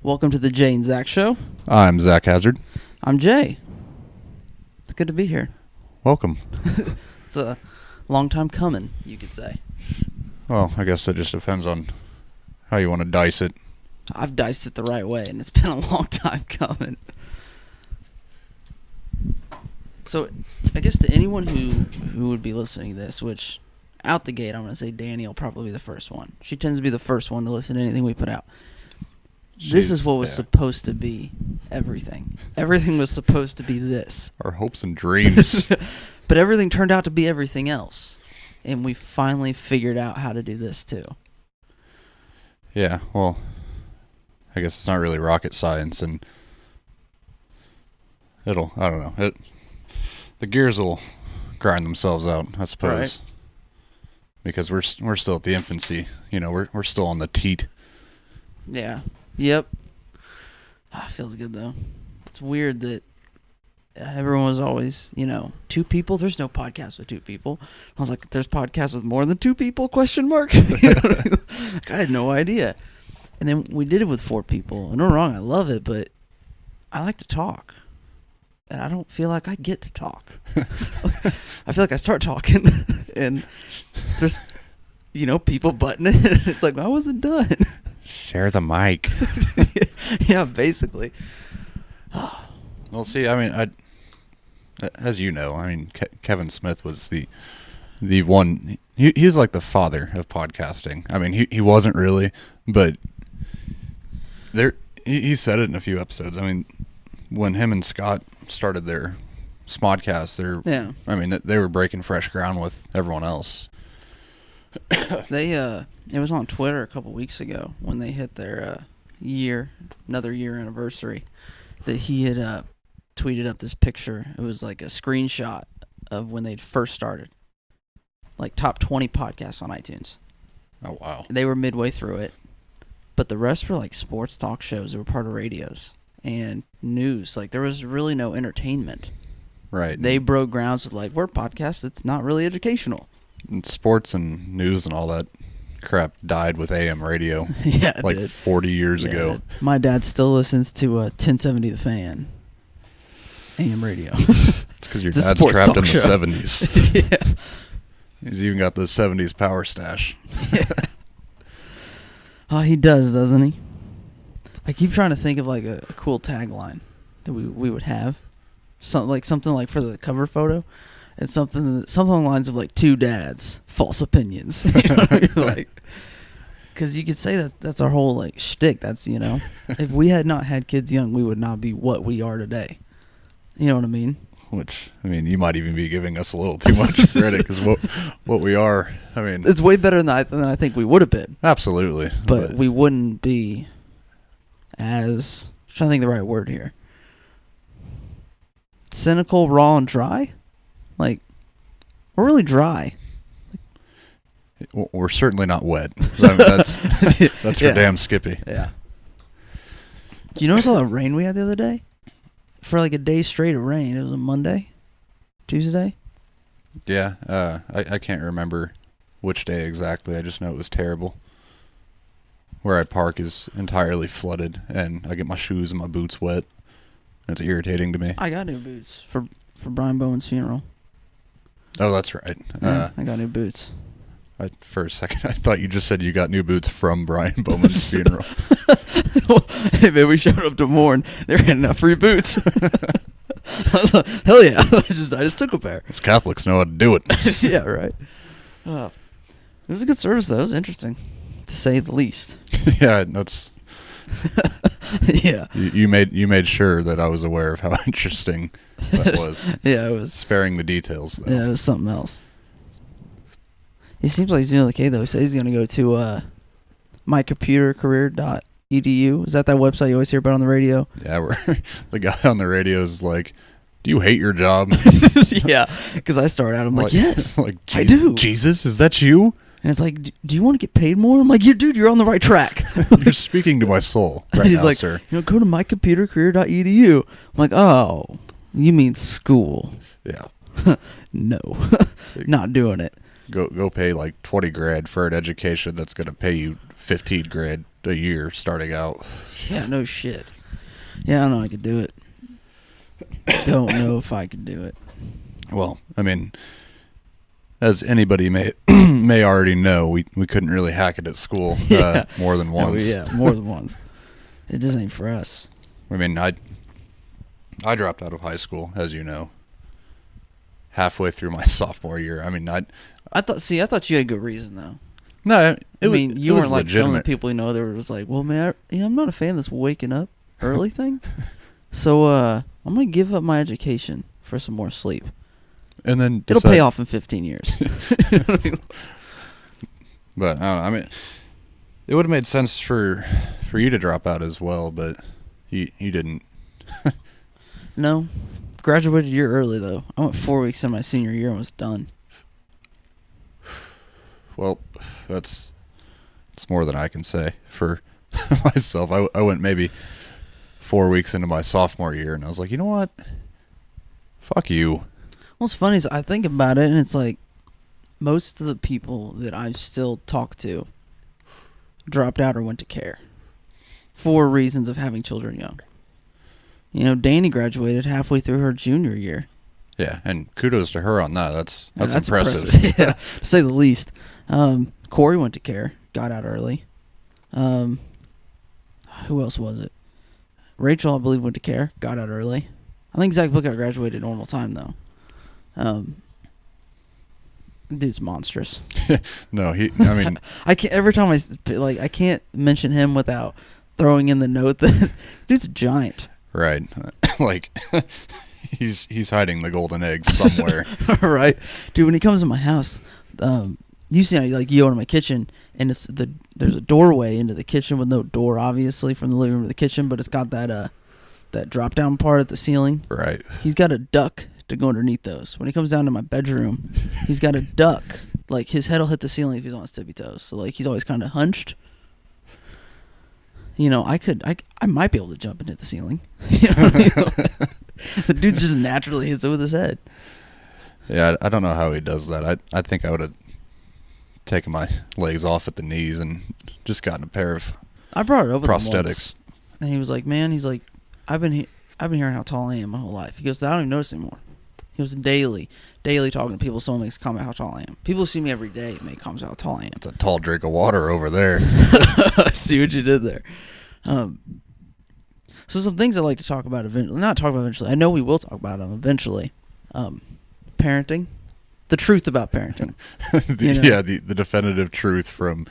Welcome to the Jay and Zac Show. I'm Zach Hazard. I'm Jay. It's good to be here. Welcome. It's a long time coming, you could say. Well, I guess that just depends on how you want to dice it. I've diced it the right way, and it's been a long time coming. So, I guess to anyone who would be listening to this, which out the gate, I'm going to say Danny will probably be the first one. She tends to be the first one to listen to anything we put out. This is what was supposed to be everything. Everything was supposed to be this. Our hopes and dreams. But everything turned out to be everything else. And we finally figured out how to do this too. Yeah, well, I guess it's not really rocket science, and I don't know. The gears will grind themselves out, I suppose. Right. Because we're still at the infancy. You know, we're still on the teat. Yeah. Yep. Feels good, though. It's weird that everyone was always, two people. There's no podcast with two people. I was like, there's podcasts with more than two people, ? I had no idea. And then we did it with 4 people. And don't get me wrong, I love it, but I like to talk. And I don't feel like I get to talk. I feel like I start talking, and there's, people butting in. It's like, I wasn't done. Share the mic. Yeah, basically. Well, see, I mean, as you know, Kevin Smith was the one. He's like the father of podcasting. I mean, he wasn't really, but he said it in a few episodes. I mean, when him and Scott started their Smodcast, they were breaking fresh ground with everyone else. It was on Twitter a couple weeks ago when they hit their another year anniversary, that he had tweeted up this picture. It was like a screenshot of when they'd first started, like top 20 podcasts on iTunes. Oh, wow. They were midway through it, but the rest were like sports talk shows that were part of radios and news. Like, there was really no entertainment. Right. They broke grounds with, like, we're a podcast that's not really educational. And sports and news and all that crap died with AM radio. Yeah, it like did. 40 years ago. My dad still listens to 1070 The Fan. AM radio. It's because your dad's trapped in the 70s. Yeah. He's even got the 70s power stash. Yeah. Oh, he does, doesn't he? I keep trying to think of like a cool tagline that we would have. Something like for the cover photo. It's something along the lines of like 2 dads, false opinions. Like, because you could say that's our whole like shtick. That's if we had not had kids young, we would not be what we are today. You know what I mean? Which, you might even be giving us a little too much credit, because what we are, it's way better than I think we would have been. Absolutely, but we wouldn't be as, I'm trying to think of the right word here. Cynical, raw, and dry. Like, we're really dry. We're certainly not wet. That's for damn Skippy. Yeah. Do you notice all the rain we had the other day? For like a day straight of rain. It was a Monday? Tuesday? Yeah. I can't remember which day exactly. I just know it was terrible. Where I park is entirely flooded, and I get my shoes and my boots wet. It's irritating to me. I got new boots for Brian Bowen's funeral. Oh, that's right. Yeah, I got new boots. For a second, I thought you just said you got new boots from Brian Bowman's funeral. Hey, man, we showed up to mourn. They were handing out free boots. I was like, hell yeah. I just took a pair. Us Catholics know how to do it. Yeah, right. It was a good service, though. It was interesting, to say the least. Yeah, that's... Yeah. You made sure that I was aware of how interesting that was. Yeah, it was. Sparing the details, though. Yeah, it was something else. He seems like he's doing okay, though. He says he's going to go to mycomputercareer.edu. Is that website you always hear about on the radio? Yeah, the guy on the radio is like, do you hate your job? Yeah, because I started out, I'm like yes, I do. Jesus, is that you? And it's like, do you want to get paid more? I'm like, yeah, dude, you're on the right track. You're speaking to my soul right he's now, like, sir. Go to mycomputercareer.edu. I'm like, oh, you mean school? Yeah. No, not doing it. Go pay like $20,000 for an education that's going to pay you $15,000 a year starting out. Yeah, no shit. Yeah, I don't know I could do it. Don't know if I could do it. Well, I mean, as anybody may already know, we couldn't really hack it at school more than once. More than once. It just ain't for us. I mean, I dropped out of high school, as you know, halfway through my sophomore year. I mean, I thought you had good reason though. No, you weren't like legitimate. some of the people that were just like, well, man, I'm not a fan of this waking up early thing. So I'm gonna give up my education for some more sleep. And then it'll pay off in 15 years. You know what I mean? But I mean, it would have made sense for you to drop out as well, but you didn't. No, graduated a year early though. I went 4 weeks in my senior year and was done. Well, that's more than I can say for myself. I went maybe 4 weeks into my sophomore year, and I was like, you know what? Fuck you. What's funny is I think about it, and it's like most of the people that I still talk to dropped out or went to care for reasons of having children young. You know, Danny graduated halfway through her junior year. Yeah, and kudos to her on that. That's impressive. Yeah, to say the least. Corey went to care, got out early. Who else was it? Rachel, I believe, went to care, got out early. I think Zach Bookout graduated normal time though. Dude's monstrous. No, I mean, I can't. Every time I can't mention him without throwing in the note that dude's a giant. Right, like he's hiding the golden eggs somewhere. Right, dude. When he comes to my house, you see how you go into my kitchen and there's a doorway into the kitchen with no door, obviously, from the living room to the kitchen, but it's got that drop down part at the ceiling. Right. He's got a duck to go underneath those. When he comes down to my bedroom, he's got a duck. Like his head will hit the ceiling if he's on his tippy toes. So like he's always kind of hunched. You know, I might be able to jump and hit the ceiling. You know what I mean? The dude just naturally hits it with his head. Yeah, I don't know how he does that. I think I would have taken my legs off at the knees and just gotten a pair of I brought it up with prosthetics. Him once, and he was like, "Man, I've been hearing how tall I am my whole life." He goes, "I don't even notice anymore." He was daily talking to people. Someone makes a comment how tall I am. People who see me every day make comments how tall I am. It's a tall drink of water over there. I see what you did there. So some things I'd like to talk about eventually. Not talk about eventually. I know we will talk about them eventually. Parenting. The truth about parenting. The definitive truth from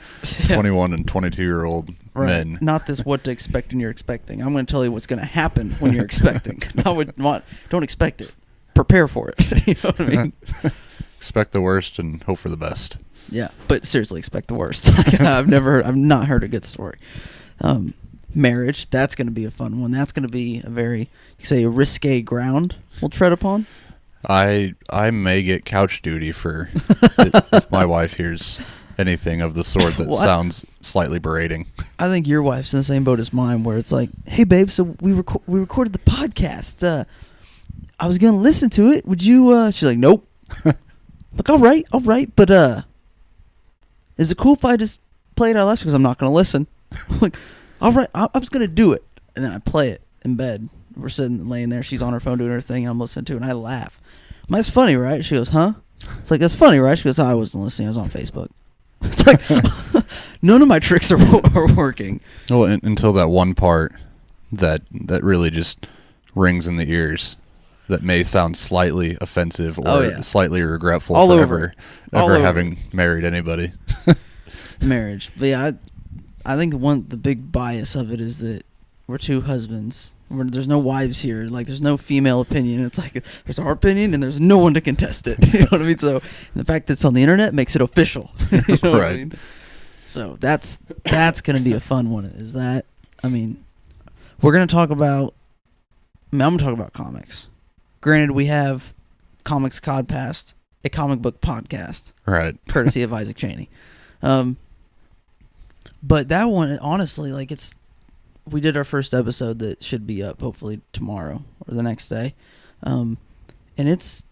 21 and 22-year-old men. Not this what to expect when you're expecting. I'm going to tell you what's going to happen when you're expecting. Don't expect it. Prepare for it. You know what I mean? Expect the worst and hope for the best. Yeah, but seriously, expect the worst. I've not heard a good story. Marriage, that's going to be a fun one. That's going to be a risque ground we'll tread upon. I may get couch duty for if my wife hears anything of the sort that sounds slightly berating. I think your wife's in the same boat as mine, where it's like, "Hey, babe, so we recorded the podcast. I was gonna listen to it. Would you?" She's like, "Nope." Like, all right, but is it cool if I just play it out loud? Because I'm not gonna listen. Like, all right, I was gonna do it, and then I play it in bed. We're laying there. She's on her phone doing her thing, and I'm listening to it, and I laugh. That's funny, right? She goes, "Huh?" It's like, "That's funny, right?" She goes, "Oh, I wasn't listening. I was on Facebook." It's like, none of my tricks are working. Well, until that one part that really just rings in the ears, that may sound slightly offensive or slightly regretful for ever having married anybody. Marriage. But yeah, I think the big bias of it is that we're two husbands. There's no wives here. Like, there's no female opinion. It's like there's our opinion and there's no one to contest it. You know what I mean? So the fact that it's on the internet makes it official. You know what I mean? So that's going to be a fun one. Is that? I mean, we're going to talk about. I'm going to talk about comics. Granted, we have Comics Codcast, a comic book podcast, right? Courtesy of Isaac Chaney. But that one, honestly, like we did our first episode that should be up hopefully tomorrow or the next day. And there's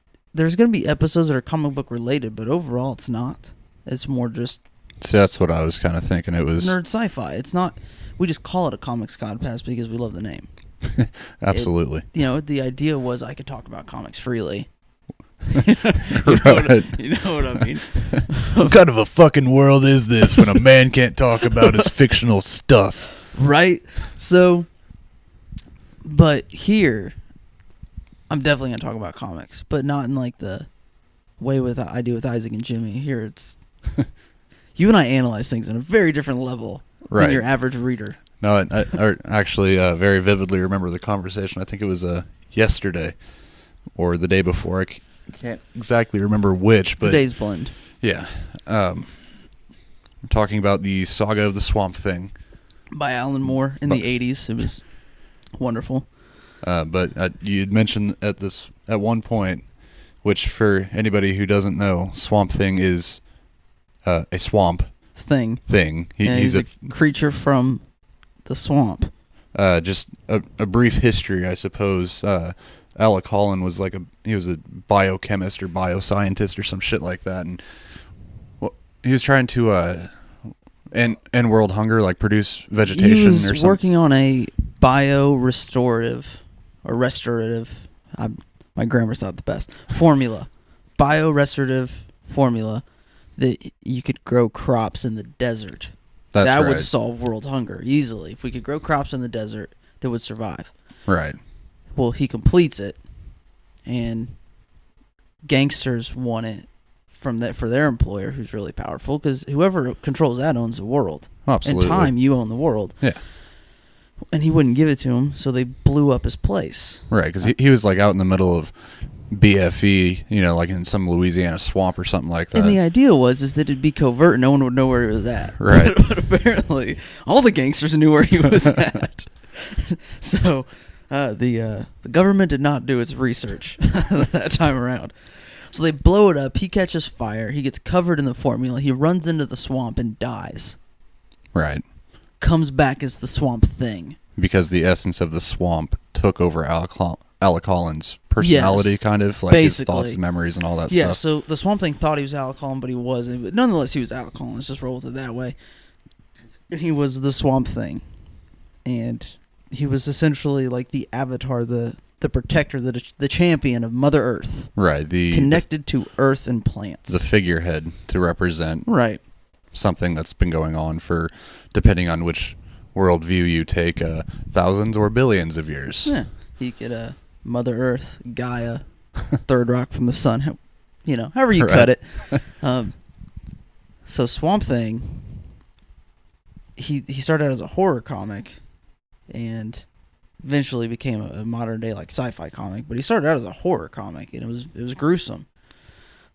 going to be episodes that are comic book related, but overall it's not. It's more just See, that's what I was kind of thinking. It was nerd sci-fi. It's not. We just call it a Comics Podcast because we love the name. Absolutely. The idea was I could talk about comics freely. Right. You know what I mean? What kind of a fucking world is this when a man can't talk about his fictional stuff? Right? So, but here, I'm definitely going to talk about comics, but not in like the way I do with Isaac and Jimmy. Here it's, you and I analyze things on a very different level than your average reader. No, I actually very vividly remember the conversation. I think it was yesterday or the day before. I can't exactly remember which, but... The days blend. Yeah. We're talking about the Saga of the Swamp Thing. By Alan Moore in the 80s. It was wonderful. But you had mentioned at one point, which for anybody who doesn't know, Swamp Thing is a swamp thing. He's a creature from the swamp. Just a brief history, I suppose. Alec Holland was he was a biochemist or bioscientist or some shit like that, and he was trying to end world hunger, like produce vegetation. He was or something. Working on a bio-restorative or restorative. My grammar's not the best. Formula, bio-restorative formula that you could grow crops in the desert. That would solve world hunger easily. If we could grow crops in the desert that would survive. Right. Well, he completes it, and gangsters want it for their employer, who's really powerful, because whoever controls that owns the world. Absolutely. In time, you own the world. Yeah. And he wouldn't give it to him, so they blew up his place. Right, because he was out in the middle of BFE, like in some Louisiana swamp or something like that. And the idea was that it'd be covert and no one would know where he was at. Right. But apparently, all the gangsters knew where he was at. So, the government did not do its research that time around. So they blow it up. He catches fire. He gets covered in the formula. He runs into the swamp and dies. Right. Comes back as the Swamp Thing. Because the essence of the swamp took over Alec Holland's personality, yes, kind of, like basically. his thoughts and memories and all that stuff. Yeah, so the Swamp Thing thought he was Alec Holland, but he wasn't. But nonetheless, he was Alec Holland. Let's just roll with it that way. And he was the Swamp Thing. And he was essentially like the avatar, the protector, the champion of Mother Earth. Right. Connected to Earth and plants. The figurehead to represent right. something that's been going on for, depending on which worldview you take, thousands or billions of years. Yeah. He could, Mother Earth, Gaia, third rock from the sun, however you cut it. So Swamp Thing, he started out as a horror comic and eventually became a modern day like sci-fi comic, but he started out as a horror comic and it was gruesome.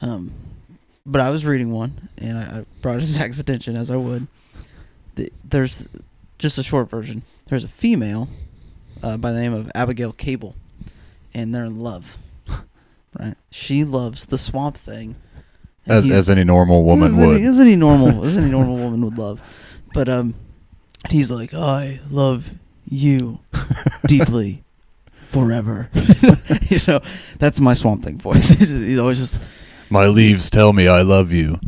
But I was reading one and I brought it to Zach's attention, as I would. There's just a short version. There's a female by the name of Abigail Cable, and they're in love. Right? She loves the Swamp Thing, as any normal woman would. As any normal woman would love. But he's like, I love you deeply forever. That's my Swamp Thing voice. He's always just, my leaves tell me I love you.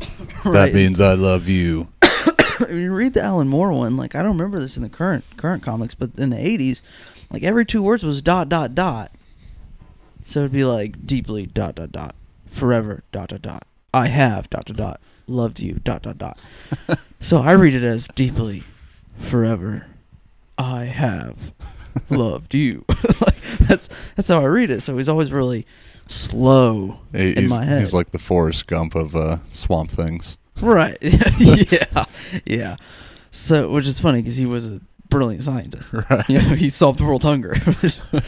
Right. That means I love you. I mean, read the Alan Moore one. Like, I don't remember this in the current comics, but in the 80s, like every 2 words was ... So it'd be like deeply ... forever ... I have ... loved you ... So I read it as deeply forever I have loved you. Like that's how I read it. So he's always really slow in my head. He's like the Forrest Gump of Swamp Things. Right. Yeah. So, which is funny because he was a brilliant scientist. Right. He solved world hunger.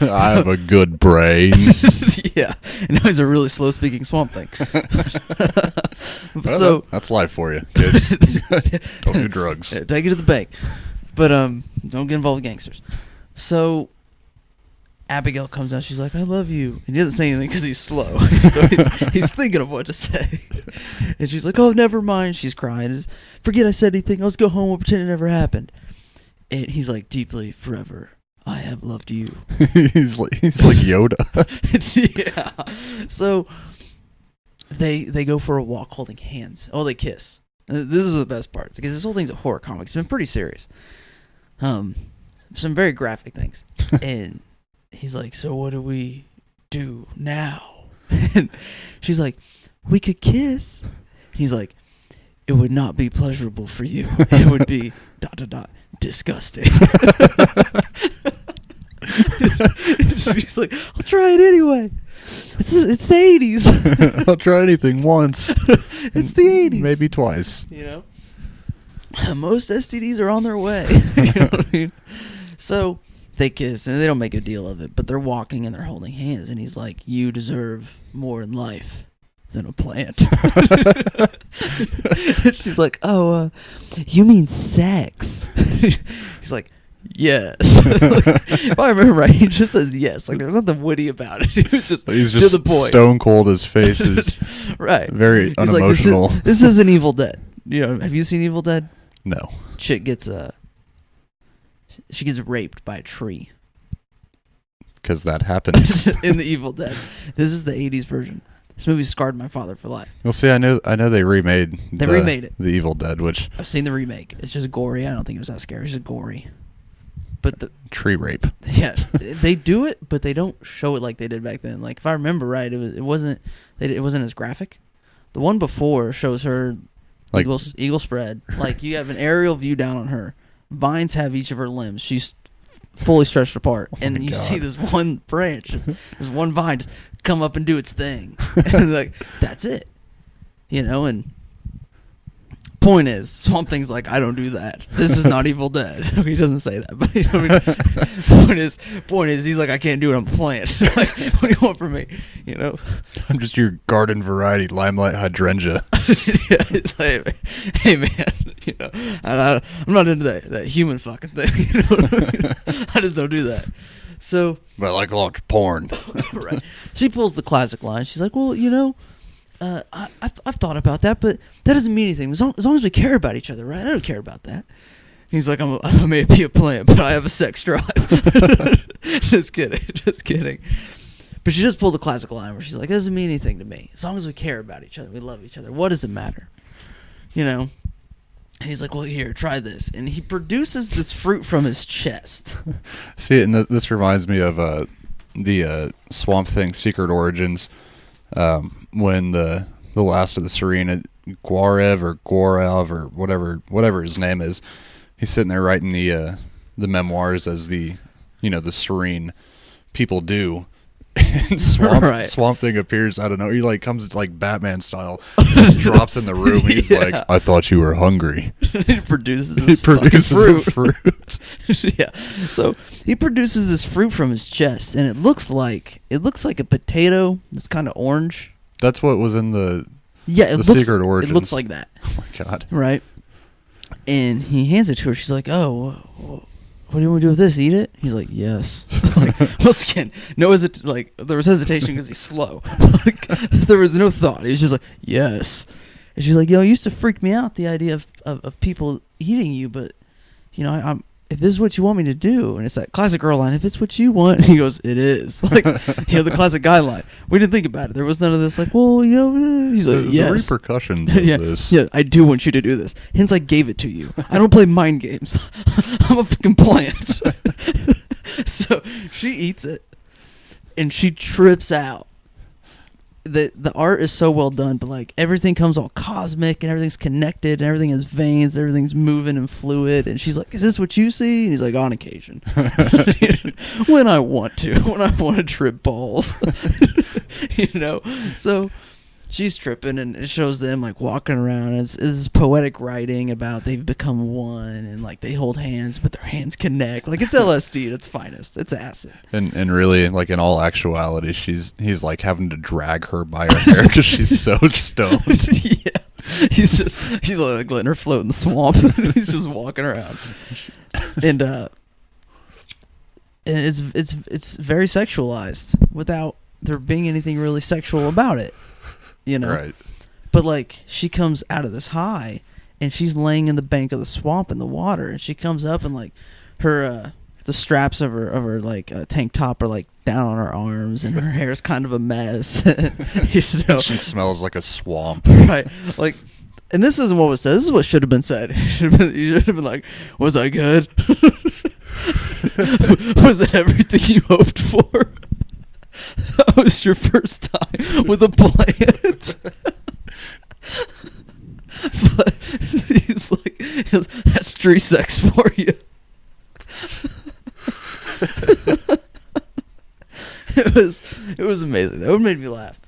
I have a good brain. Yeah. And now he's a really slow speaking Swamp Thing. Well, so that's life for you, kids. Don't do drugs. Yeah, take it to the bank. But don't get involved with gangsters. So Abigail comes out. She's like, I love you. And he doesn't say anything because he's slow. So he's thinking of what to say. And she's like, oh, never mind. She's crying. Forget I said anything. Let's go home. We'll pretend it never happened. And he's like, deeply, forever, I have loved you. he's like Yoda. Yeah. So they go for a walk holding hands. Oh, they kiss. This is the best part because this whole thing's a horror comic. It's been pretty serious. Some very graphic things. And he's like, so what do we do now? And she's like, we could kiss. He's like, it would not be pleasurable for you. It would be ... disgusting. She's like, I'll try it anyway. It's the 80s. I'll try anything once. It's the 80s. Maybe twice. You know? Most STDs are on their way. You know what I mean? So they kiss, and they don't make a deal of it, but they're walking and they're holding hands, and he's like, you deserve more in life than a plant. She's like, oh, you mean sex? He's like, yes. Like, if I remember right, he just says yes. Like, there's nothing witty about it. He's just to the point. Stone cold. His face is right. Very He's unemotional. Like, this is an Evil Dead. You know, have you seen Evil Dead? No. Chick gets she gets raped by a tree. Because that happens. In the Evil Dead. This is the 80s version. This movie scarred my father for life. Well, see, I know they remade it. The Evil Dead, which I've seen the remake. It's just gory. I don't think it was that scary. It's just gory. But the tree rape. Yeah, they do it, but they don't show it like they did back then. Like, if I remember right, it wasn't as graphic. The one before shows her like eagle spread. Like, you have an aerial view down on her. Vines have each of her limbs. She's fully stretched apart, and you see this one branch, this one vine just come up and do its thing. And like, that's it, you know. And point is, Swamp Thing's like, I don't do that. This is not Evil Dead. He doesn't say that, but you know what I mean? Point is, he's like, I can't do it. I'm a plant. Like, what do you want from me? You know, I'm just your garden variety limelight hydrangea. Yeah, it's like, hey man, you know, I'm not into that human fucking thing. You know what I mean? I just don't do that. So, but I like a lot of porn. Right. She pulls the classic line. She's like, well, you know, I've thought about that, but that doesn't mean anything. As long as we care about each other, right? I don't care about that. He's like, I may be a plant, but I have a sex drive. Just kidding. But she just pulled the classic line where she's like, that doesn't mean anything to me. As long as we care about each other, we love each other. What does it matter? You know? And he's like, well, here, try this. And he produces this fruit from his chest. See, and this reminds me of the Swamp Thing Secret Origins, when the last of the Serena, Guarev or whatever his name is, he's sitting there writing the memoirs as the Serene people do. And Swamp Thing appears out of nowhere. He like comes like Batman style, drops in the room. And he's like, "I thought you were hungry." He produces a fruit. Yeah. So he produces this fruit from his chest, and it looks like a potato. It's kind of orange. That's what was in the Secret Origins. It looks like that. Oh my god! Right. And he hands it to her. She's like, "Oh, what do you want to do with this? Eat it?" He's like, "Yes." Like, once again, there was hesitation because he's slow. Like, there was no thought. He was just like, "Yes." And she's like, "Yo, it used to freak me out, the idea of people eating you, but you know, if this is what you want me to do," and it's that classic girl line, "If it's what you want," and he goes, "It is." Like, the classic guy line. We didn't think about it. There was none of this like, well, you know, he's like, yes. The repercussions of this. Yeah, I do want you to do this. Hence, I gave it to you. I don't play mind games. I'm a fucking plant. So she eats it, and she trips out. The art is so well done, but like everything comes all cosmic and everything's connected and everything has veins, everything's moving and fluid. And she's like, "Is this what you see?" And he's like, "On occasion, when I want to trip balls." You know. So she's tripping, and it shows them like walking around. It's this poetic writing about they've become one, and like they hold hands, but their hands connect. Like, it's LSD at its finest. It's acid. And really, like, in all actuality, he's like having to drag her by her hair because she's so stoned. Yeah, he's like letting her float in the swamp. He's just walking around, and it's very sexualized without there being anything really sexual about it. You know, right? But like, she comes out of this high, and she's laying in the bank of the swamp in the water, and she comes up, and like her the straps of her like tank top are like down on her arms, and her hair's kind of a mess. You know, she smells like a swamp. Right? Like, And this isn't what was said. This is what should have been said. You should have been like, "Was I good? Was it everything you hoped for? That was your first time with a plant." But he's like, "That's street sex for you." It was amazing. That made me laugh.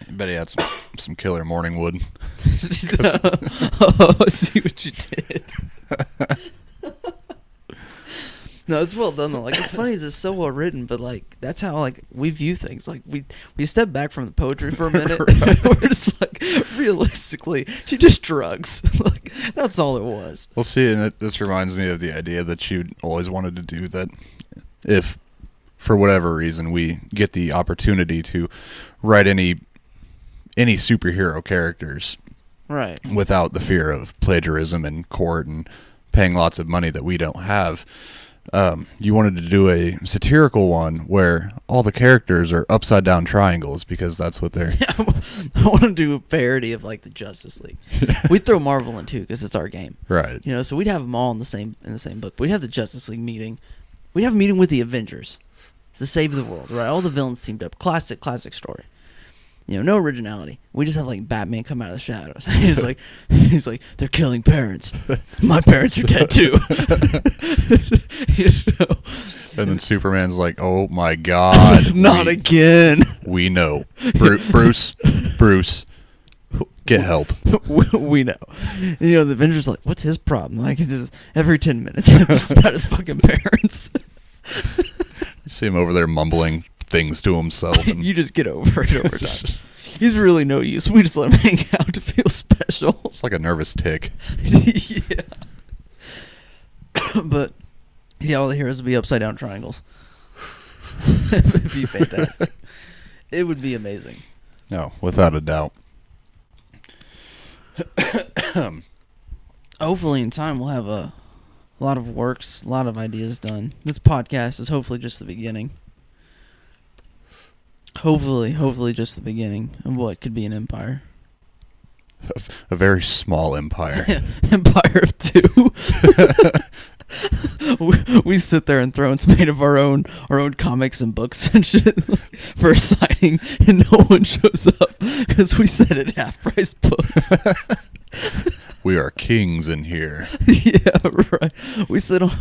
I bet he had some killer morning wood. Oh, I see what you did. No, it's well done though. Like, it's funny, it's so well written, but like that's how like we view things. Like we step back from the poetry for a minute. Right. We're just like, realistically, she just drugs. Like, that's all it was. We'll see, and this reminds me of the idea that you always wanted to do, that if for whatever reason we get the opportunity to write any superhero characters, right, without the fear of plagiarism in court and paying lots of money that we don't have. You wanted to do a satirical one where all the characters are upside down triangles, because that's what they're... Yeah, I want to do a parody of like the Justice League. We'd throw Marvel in too, because it's our game. Right. You know, so we'd have them all in the same book. We'd have the Justice League meeting. We'd have a meeting with the Avengers to save the world, right? All the villains teamed up. Classic story. You know, no originality. We just have like Batman come out of the shadows. He's like, they're killing parents. My parents are dead too. You know? And then Superman's like, "Oh my God, not again." We know, Bruce, get help. We know. And, you know, the Avengers like, "What's his problem?" Like, it's just every 10 minutes, it's about his fucking parents. You see him over there mumbling things to himself. And you just get over it over time. He's really no use. We just let him hang out to feel special. It's like a nervous tick. Yeah. But yeah, all the heroes would be upside down triangles. It would be fantastic. It would be amazing. No, without a doubt. Hopefully in time we'll have a lot of works, a lot of ideas done. This podcast is hopefully just the beginning. Hopefully just the beginning of what could be an empire. A very small empire. Empire of two. We sit there in thrones made of our own comics and books and shit for a signing, and no one shows up because we set it half-price books. We are kings in here. Yeah, right. We sit on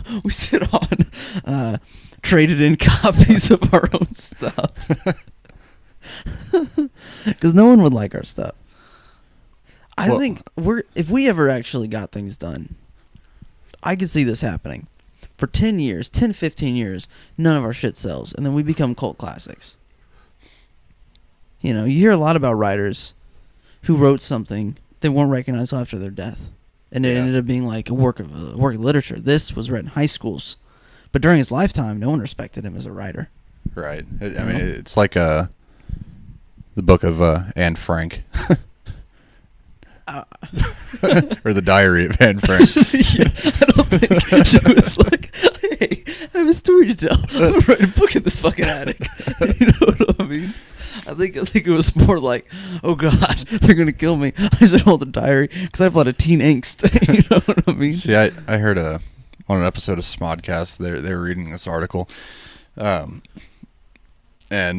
traded in copies of our own stuff. Because no one would like our stuff. I think if we ever actually got things done, I could see this happening. For 10 years, 10, 15 years, none of our shit sells, and then we become cult classics. You know, you hear a lot about writers who wrote something they weren't recognized after their death, and it ended up being like a work of literature. This was read in high schools, but during his lifetime, no one respected him as a writer. Right. I mean, it's like the book of Anne Frank. Or the Diary of Anne Frank. Yeah, I don't think she was like, "Hey, I have a story to tell. I'm gonna write a book in this fucking attic." You know what I mean? I think it was more like, "Oh God, they're gonna kill me. I should hold a diary because I have a lot of teen angst." You know what I mean? See, I heard on an episode of Smodcast, they were reading this article, and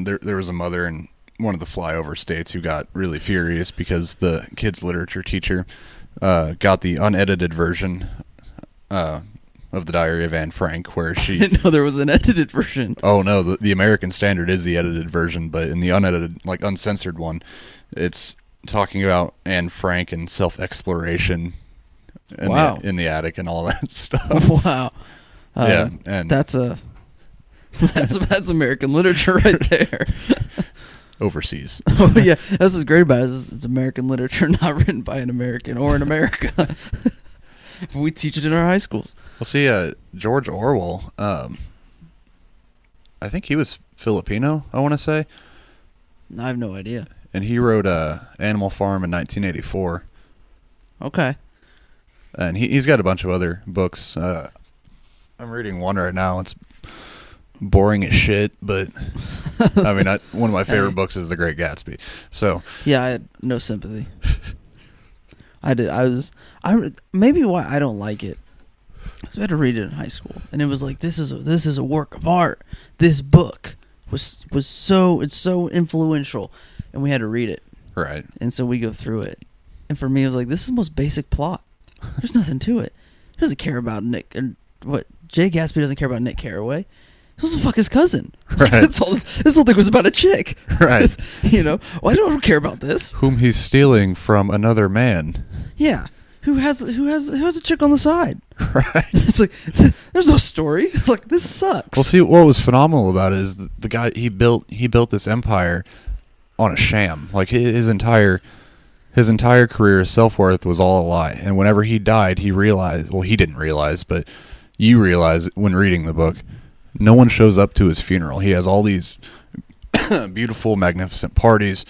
there was a mother in one of the flyover states who got really furious because the kids' literature teacher got the unedited version of the Diary of Anne Frank, where she... I didn't know there was an edited version. Oh, no, the American Standard is the edited version, but in the unedited, like uncensored one, it's talking about Anne Frank and self-exploration in the attic and all that stuff. Wow. Yeah, and that's American literature right there. Overseas. Oh yeah, that's what's great about it. It's American literature, not written by an American or in America. We teach it in our high schools. Well, see, George Orwell, I think he was Filipino, I want to say. I have no idea. And he wrote Animal Farm in 1984. Okay. And he's got a bunch of other books. I'm reading one right now. It's boring as shit, but I mean, one of my favorite books is The Great Gatsby. So yeah, I had no sympathy. I did. I maybe why I don't like it. So I had to read it in high school, and it was like this is a work of art. This book was so influential, and we had to read it. Right. And so we go through it, and for me, it was like this is the most basic plot. There's nothing to it. He doesn't care about Nick, and what Jay Gatsby doesn't care about Nick Carraway. He wants to fuck his cousin. Right. This whole thing was about a chick. Right. Well, I don't care about this. Whom he's stealing from another man. Yeah. Who has a chick on the side? Right. It's like there's no story. Like this sucks. Well, see, what was phenomenal about it is the guy he built this empire on a sham. Like his entire career, self-worth was all a lie. And whenever he died, he realized. Well, he didn't realize, but you realize when reading the book, no one shows up to his funeral. He has all these beautiful, magnificent parties.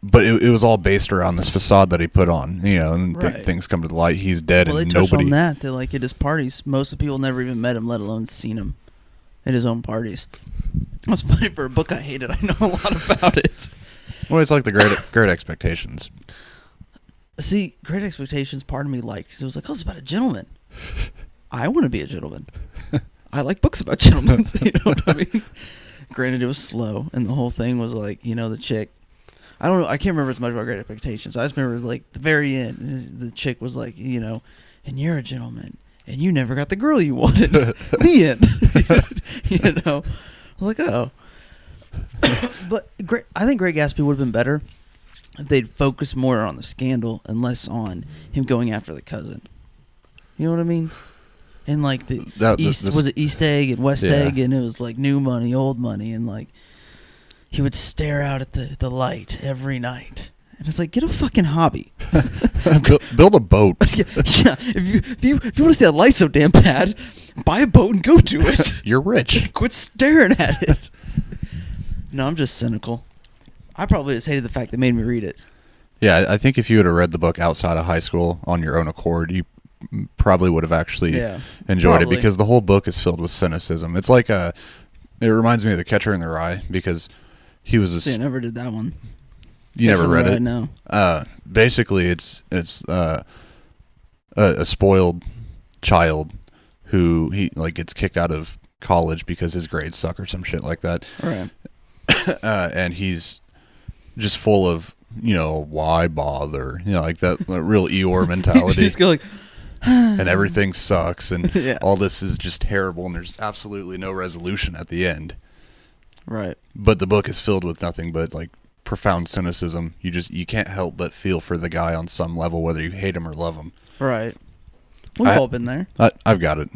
But it was all based around this facade that he put on, and Right. things come to the light. He's dead, Well, they and touch nobody. on that. They're like at his parties, most of the people never even met him, let alone seen him at his own parties. It's funny for a book I hated. I know a lot about it. Well, it's like the Great Expectations. See, Great Expectations, part of me liked because it was like, oh, it's about a gentleman. I want to be a gentleman. I like books about gentlemen. You know what I mean? Granted, it was slow, and the whole thing was like, the chick. I don't know. I can't remember as much about Great Expectations. I just remember like the very end. The chick was like, and you're a gentleman, and you never got the girl you wanted. The end. I was like, oh. But I think Great Gatsby would have been better if they'd focused more on the scandal and less on him going after the cousin. You know what I mean? And like was it East Egg and West Egg, and it was like new money, old money, and like. He would stare out at the light every night. And it's like, get a fucking hobby. Build a boat. yeah. If you want to see a light so damn bad, buy a boat and go to it. You're rich. Quit staring at it. No, I'm just cynical. I probably just hated the fact they made me read it. Yeah, I think if you would have read the book outside of high school on your own accord, you probably would have actually enjoyed it, because the whole book is filled with cynicism. It's like it reminds me of The Catcher in the Rye, because he was I never did that one. You never read it? No. Basically, it's a spoiled child who gets kicked out of college because his grades suck or some shit like that. Right. And he's just full of why bother, like that real Eeyore mentality. He's like, and everything sucks, and yeah. all this is just terrible, and there's absolutely no resolution at the end. Right. But the book is filled with nothing but like profound cynicism. You can't help but feel for the guy on some level, whether you hate him or love him. Right. We've all been there. I've got it.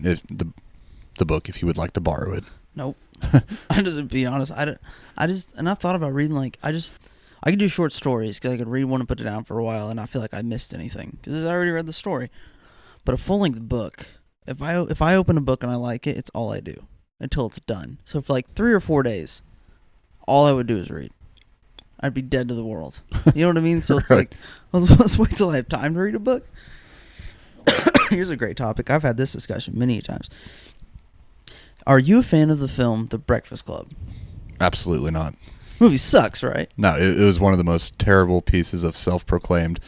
The book, if you would like to borrow it. Nope. I just be honest. And I've thought about reading I could do short stories because I could read one and put it down for a while, and I feel like I missed anything because I already read the story. But a full length book, if I open a book and I like it, it's all I do until it's done. So for like 3 or 4 days, all I would do is read. I'd be dead to the world. You know what I mean? So it's Right. like, let's wait till I have time to read a book. Here's a great topic. I've had this discussion many times. Are you a fan of the film The Breakfast Club? Absolutely not. The movie sucks, right? No, it was one of the most terrible pieces of self-proclaimed.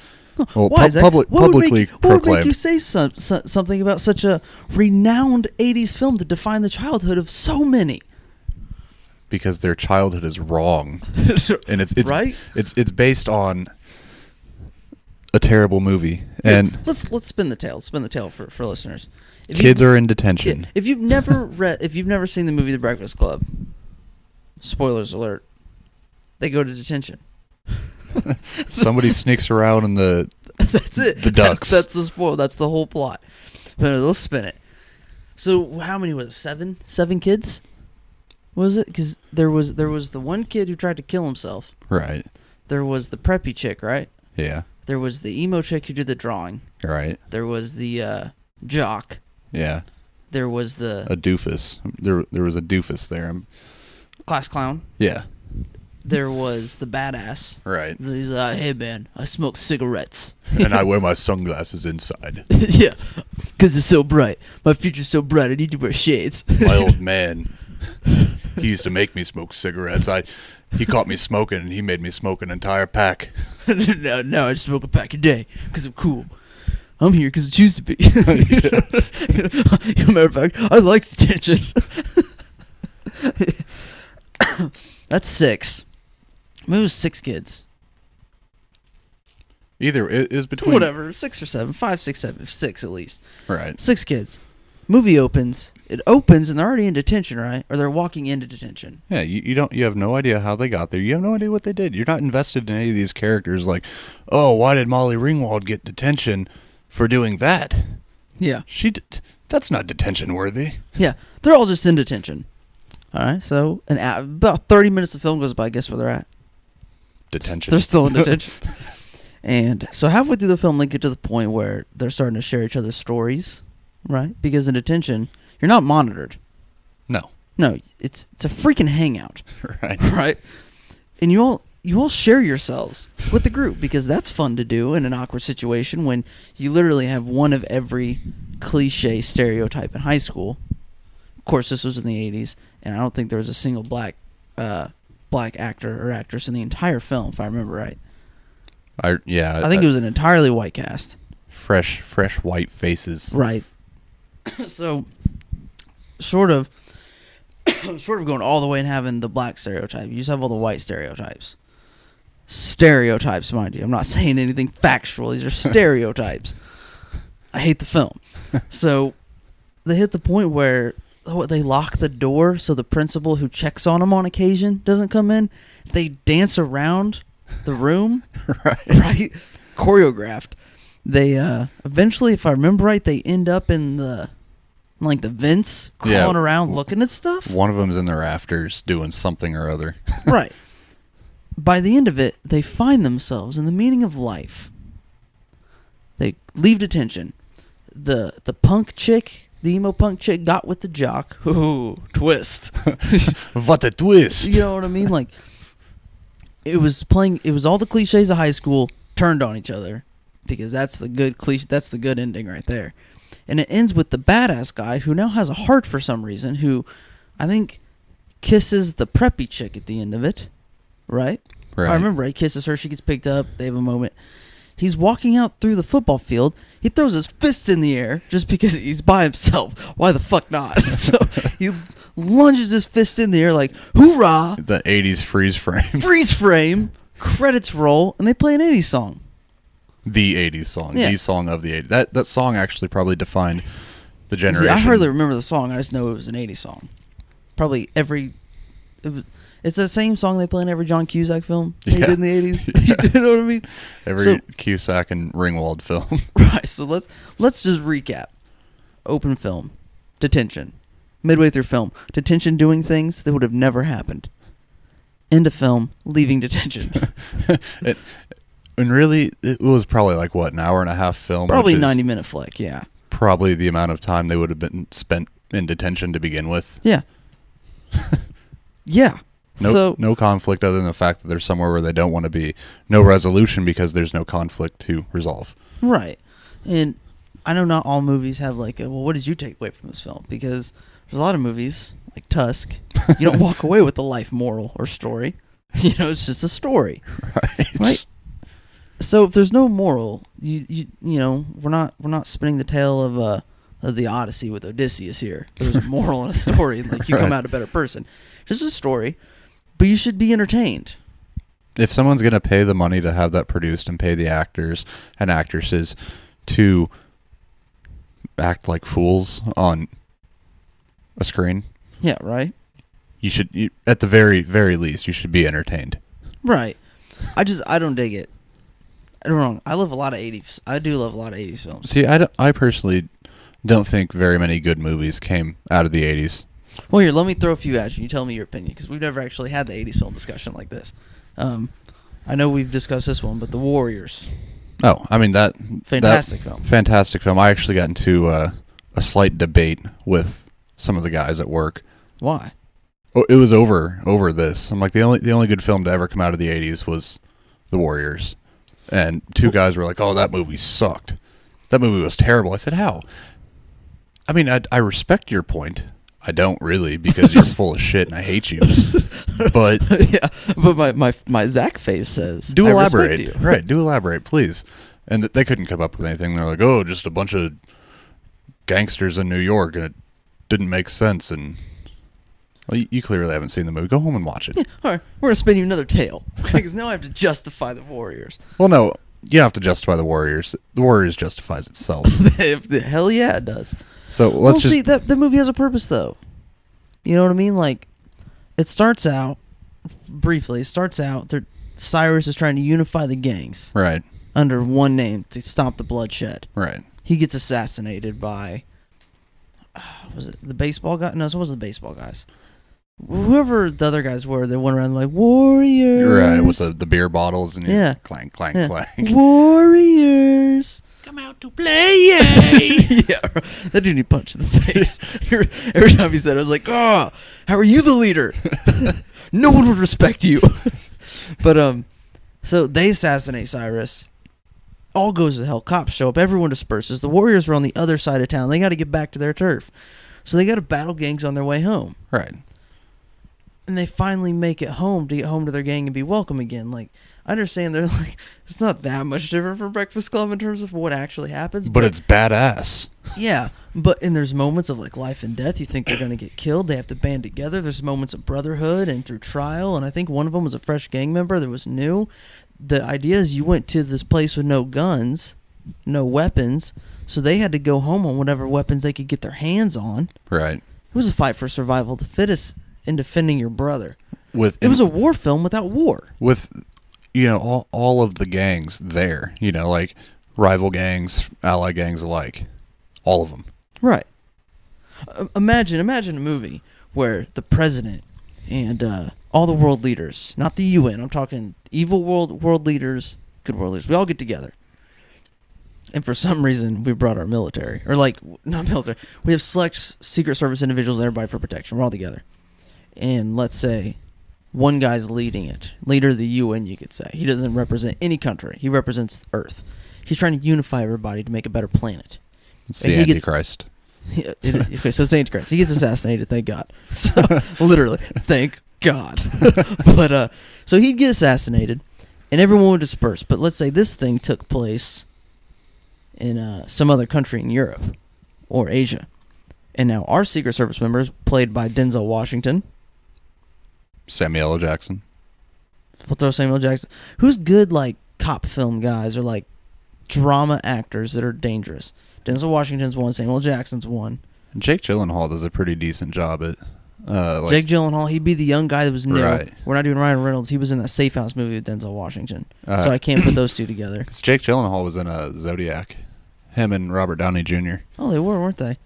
Well, Why is that? publicly What would make you proclaimed. say something about such a renowned 80s film that defined the childhood of so many? Because their childhood is wrong, and it's right. It's based on a terrible movie, and let's spin the tale. Spin the tale for listeners. Kids are in detention. Yeah, if you've never seen the movie The Breakfast Club, spoilers alert, they go to detention. Somebody sneaks around in the That's it. The ducks. That's the spoil. That's the whole plot. But let's spin it. So how many was it? 7? 7 kids? What was it? Because there was the one kid who tried to kill himself. Right. There was the preppy chick, right? Yeah. There was the emo chick who did the drawing. Right. There was the jock. Yeah. There was the A doofus. There was a doofus there. class clown. Yeah. There was the badass. Right. He's hey man, I smoke cigarettes. And I wear my sunglasses inside. Yeah, because it's so bright. My future's so bright. I need to wear shades. My old man, he used to make me smoke cigarettes. He caught me smoking, and he made me smoke an entire pack. No, I just smoke a pack a day because I'm cool. I'm here because I choose to be. Matter of fact, I like detention. That's 6. Maybe it was 6 kids. Either it is between Whatever, 6 or 7, 5, 6, 7, 6 at least. Right. 6 kids. Movie opens. It opens and they're already in detention, right? Or they're walking into detention. Yeah, you have no idea how they got there. You have no idea what they did. You're not invested in any of these characters. Like, oh, why did Molly Ringwald get detention for doing that? Yeah. That's not detention worthy. Yeah, they're all just in detention. All right, so about 30 minutes of film goes by. Guess where they're at? Detention. They're still in detention. And so halfway through the film, they get to the point where they're starting to share each other's stories, right? Because in detention, you're not monitored. No. No, it's a freaking hangout. Right. Right? And you all share yourselves with the group because that's fun to do in an awkward situation when you literally have one of every cliche stereotype in high school. Of course, this was in the 80s, and I don't think there was a single black actor or actress in the entire film, if I remember right. I think it was an entirely white cast. Fresh white faces. Right. So, sort of going all the way and having the black stereotype. You just have all the white stereotypes. Stereotypes, mind you. I'm not saying anything factual. These are stereotypes. I hate the film. So, they hit the point where they lock the door so the principal who checks on them on occasion doesn't come in. They dance around the room. Right? Choreographed. They eventually, if I remember right, they end up in the vents, crawling around looking at stuff. One of them's in the rafters doing something or other. Right. By the end of it, they find themselves in the meaning of life. They leave detention. The punk chick, the emo punk chick, got with the jock. Ooh, twist. What a twist. You know what I mean? Like, it was all the cliches of high school turned on each other. Because that's the good that's the good ending right there. And it ends with the badass guy who now has a heart for some reason, who I think kisses the preppy chick at the end of it. Right? I remember he kisses her, she gets picked up, they have a moment. He's walking out through the football field, he throws his fists in the air just because he's by himself. Why the fuck not? So he lunges his fist in the air like, hoorah! The 80s freeze frame. Freeze frame, credits roll, and they play an 80s song. The 80s song. Yeah. The song of the 80s. That song actually probably defined the generation. See, I hardly remember the song. I just know it was an 80s song. Probably it's the same song they play in every John Cusack film he did in the 80s. You know what I mean? Every Cusack and Ringwald film. Right. So let's just recap. Open film. Detention. Midway through film. Detention doing things that would have never happened. End of film. Leaving detention. And really, it was probably like, what, an hour and a half film? Probably 90-minute flick, yeah. Probably the amount of time they would have been spent in detention to begin with. Yeah. Yeah. No conflict other than the fact that they're somewhere where they don't want to be. No resolution because there's no conflict to resolve. Right. And I know not all movies have like, what did you take away from this film? Because there's a lot of movies, like Tusk, you don't walk away with a life moral or story. You know, it's just a story. Right? So if there's no moral, you know, we're not spinning the tale of the Odyssey with Odysseus here. There's a moral in a story, and like you come out a better person. Just a story, but you should be entertained. If someone's gonna pay the money to have that produced and pay the actors and actresses to act like fools on a screen, yeah, right. You at the very, very least, you should be entertained. Right. I don't dig it. I don't know. I love a lot of 80s. I do love a lot of 80s films. See, I personally don't think very many good movies came out of the 80s. Well, here, let me throw a few at you. You tell me your opinion, because we've never actually had the 80s film discussion like this. I know we've discussed this one, but The Warriors. Oh, I mean, Fantastic film. Fantastic film. I actually got into a slight debate with some of the guys at work. Why? Oh, it was over this. I'm like, the only good film to ever come out of the 80s was The Warriors. And two guys were like, oh, that movie sucked. That movie was terrible. I said, how? I mean, I respect your point. I don't really, because you're full of shit and I hate you. But yeah, but my Zac face says, do I respect elaborate. you. Right, do elaborate, please. And they couldn't come up with anything. They're like, oh, just a bunch of gangsters in New York, and it didn't make sense. And well, you clearly haven't seen the movie. Go home and watch it. Yeah, all right, we're gonna spin you another tale because now I have to justify the Warriors. Well, no, you have to justify the Warriors. The Warriors justifies itself. Hell yeah, it does. So let's just see that the movie has a purpose though. You know what I mean? Like, it starts out briefly. Cyrus is trying to unify the gangs right, under one name to stop the bloodshed. right. He gets assassinated by was it the baseball guy? No, it wasn't the baseball guys. Whoever the other guys were, they went around like Warriors. You're right, with the beer bottles and yeah, clank, clank, yeah. clank. Warriors. Come out to play, yay! Yeah, that dude he punched in the face. Every time he said it, I was like, oh, how are you the leader? No one would respect you. But, so they assassinate Cyrus. All goes to hell. Cops show up. Everyone disperses. The Warriors are on the other side of town. They got to get back to their turf. So they got to battle gangs on their way home. Right. And they finally make it home to get home to their gang and be welcome again. Like, I understand they're like, it's not that much different from Breakfast Club in terms of what actually happens. But it's badass. Yeah, and there's moments of like life and death. You think they're going to get killed. They have to band together. There's moments of brotherhood and through trial. And I think one of them was a fresh gang member that was new. The idea is you went to this place with no guns, no weapons. So they had to go home on whatever weapons they could get their hands on. Right. It was a fight for survival of the fittest in defending your brother. It was a war film without war. With, all of the gangs there, like rival gangs, ally gangs alike. All of them. Right. Imagine a movie where the president and all the world leaders, not the UN, I'm talking evil world leaders, good world leaders, we all get together. And for some reason, we brought our military. Or like, not military. We have select Secret Service individuals and everybody for protection. We're all together. And let's say one guy's leading it. Leader of the UN, you could say. He doesn't represent any country. He represents Earth. He's trying to unify everybody to make a better planet. It's the Antichrist. Okay, so it's the Antichrist. He gets assassinated, thank God. So, literally, thank God. But, so he'd get assassinated, and everyone would disperse. But let's say this thing took place in some other country in Europe or Asia. And now our Secret Service members, played by Denzel Washington. Samuel L. Jackson. We'll throw Samuel Jackson. Who's good, like, cop film guys or, like, drama actors that are dangerous? Denzel Washington's one. Samuel Jackson's one. Jake Gyllenhaal does a pretty decent job at... Jake Gyllenhaal, he'd be the young guy that was new. Right. We're not doing Ryan Reynolds. He was in that Safe House movie with Denzel Washington. So I can't put those two together. Because Jake Gyllenhaal was in Zodiac. Him and Robert Downey Jr. Oh, they were, weren't they?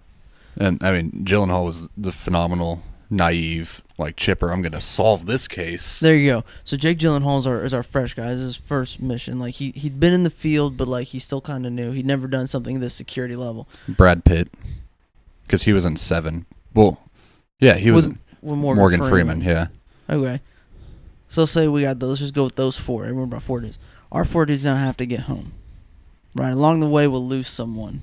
And, I mean, Gyllenhaal was the phenomenal, naive, like, chipper. I'm going to solve this case. There you go. So Jake Gyllenhaal is our fresh guy. This is his first mission. Like, he'd been in the field, but, like, he's still kind of new. He'd never done something at this security level. Brad Pitt. Because he was in Seven. Well, yeah, he was with Morgan Freeman, yeah. Okay. So say we got those. Let's just go with those four. Everyone brought 4 dudes. Our 4 dudes now have to get home. Right. Along the way, we'll lose someone.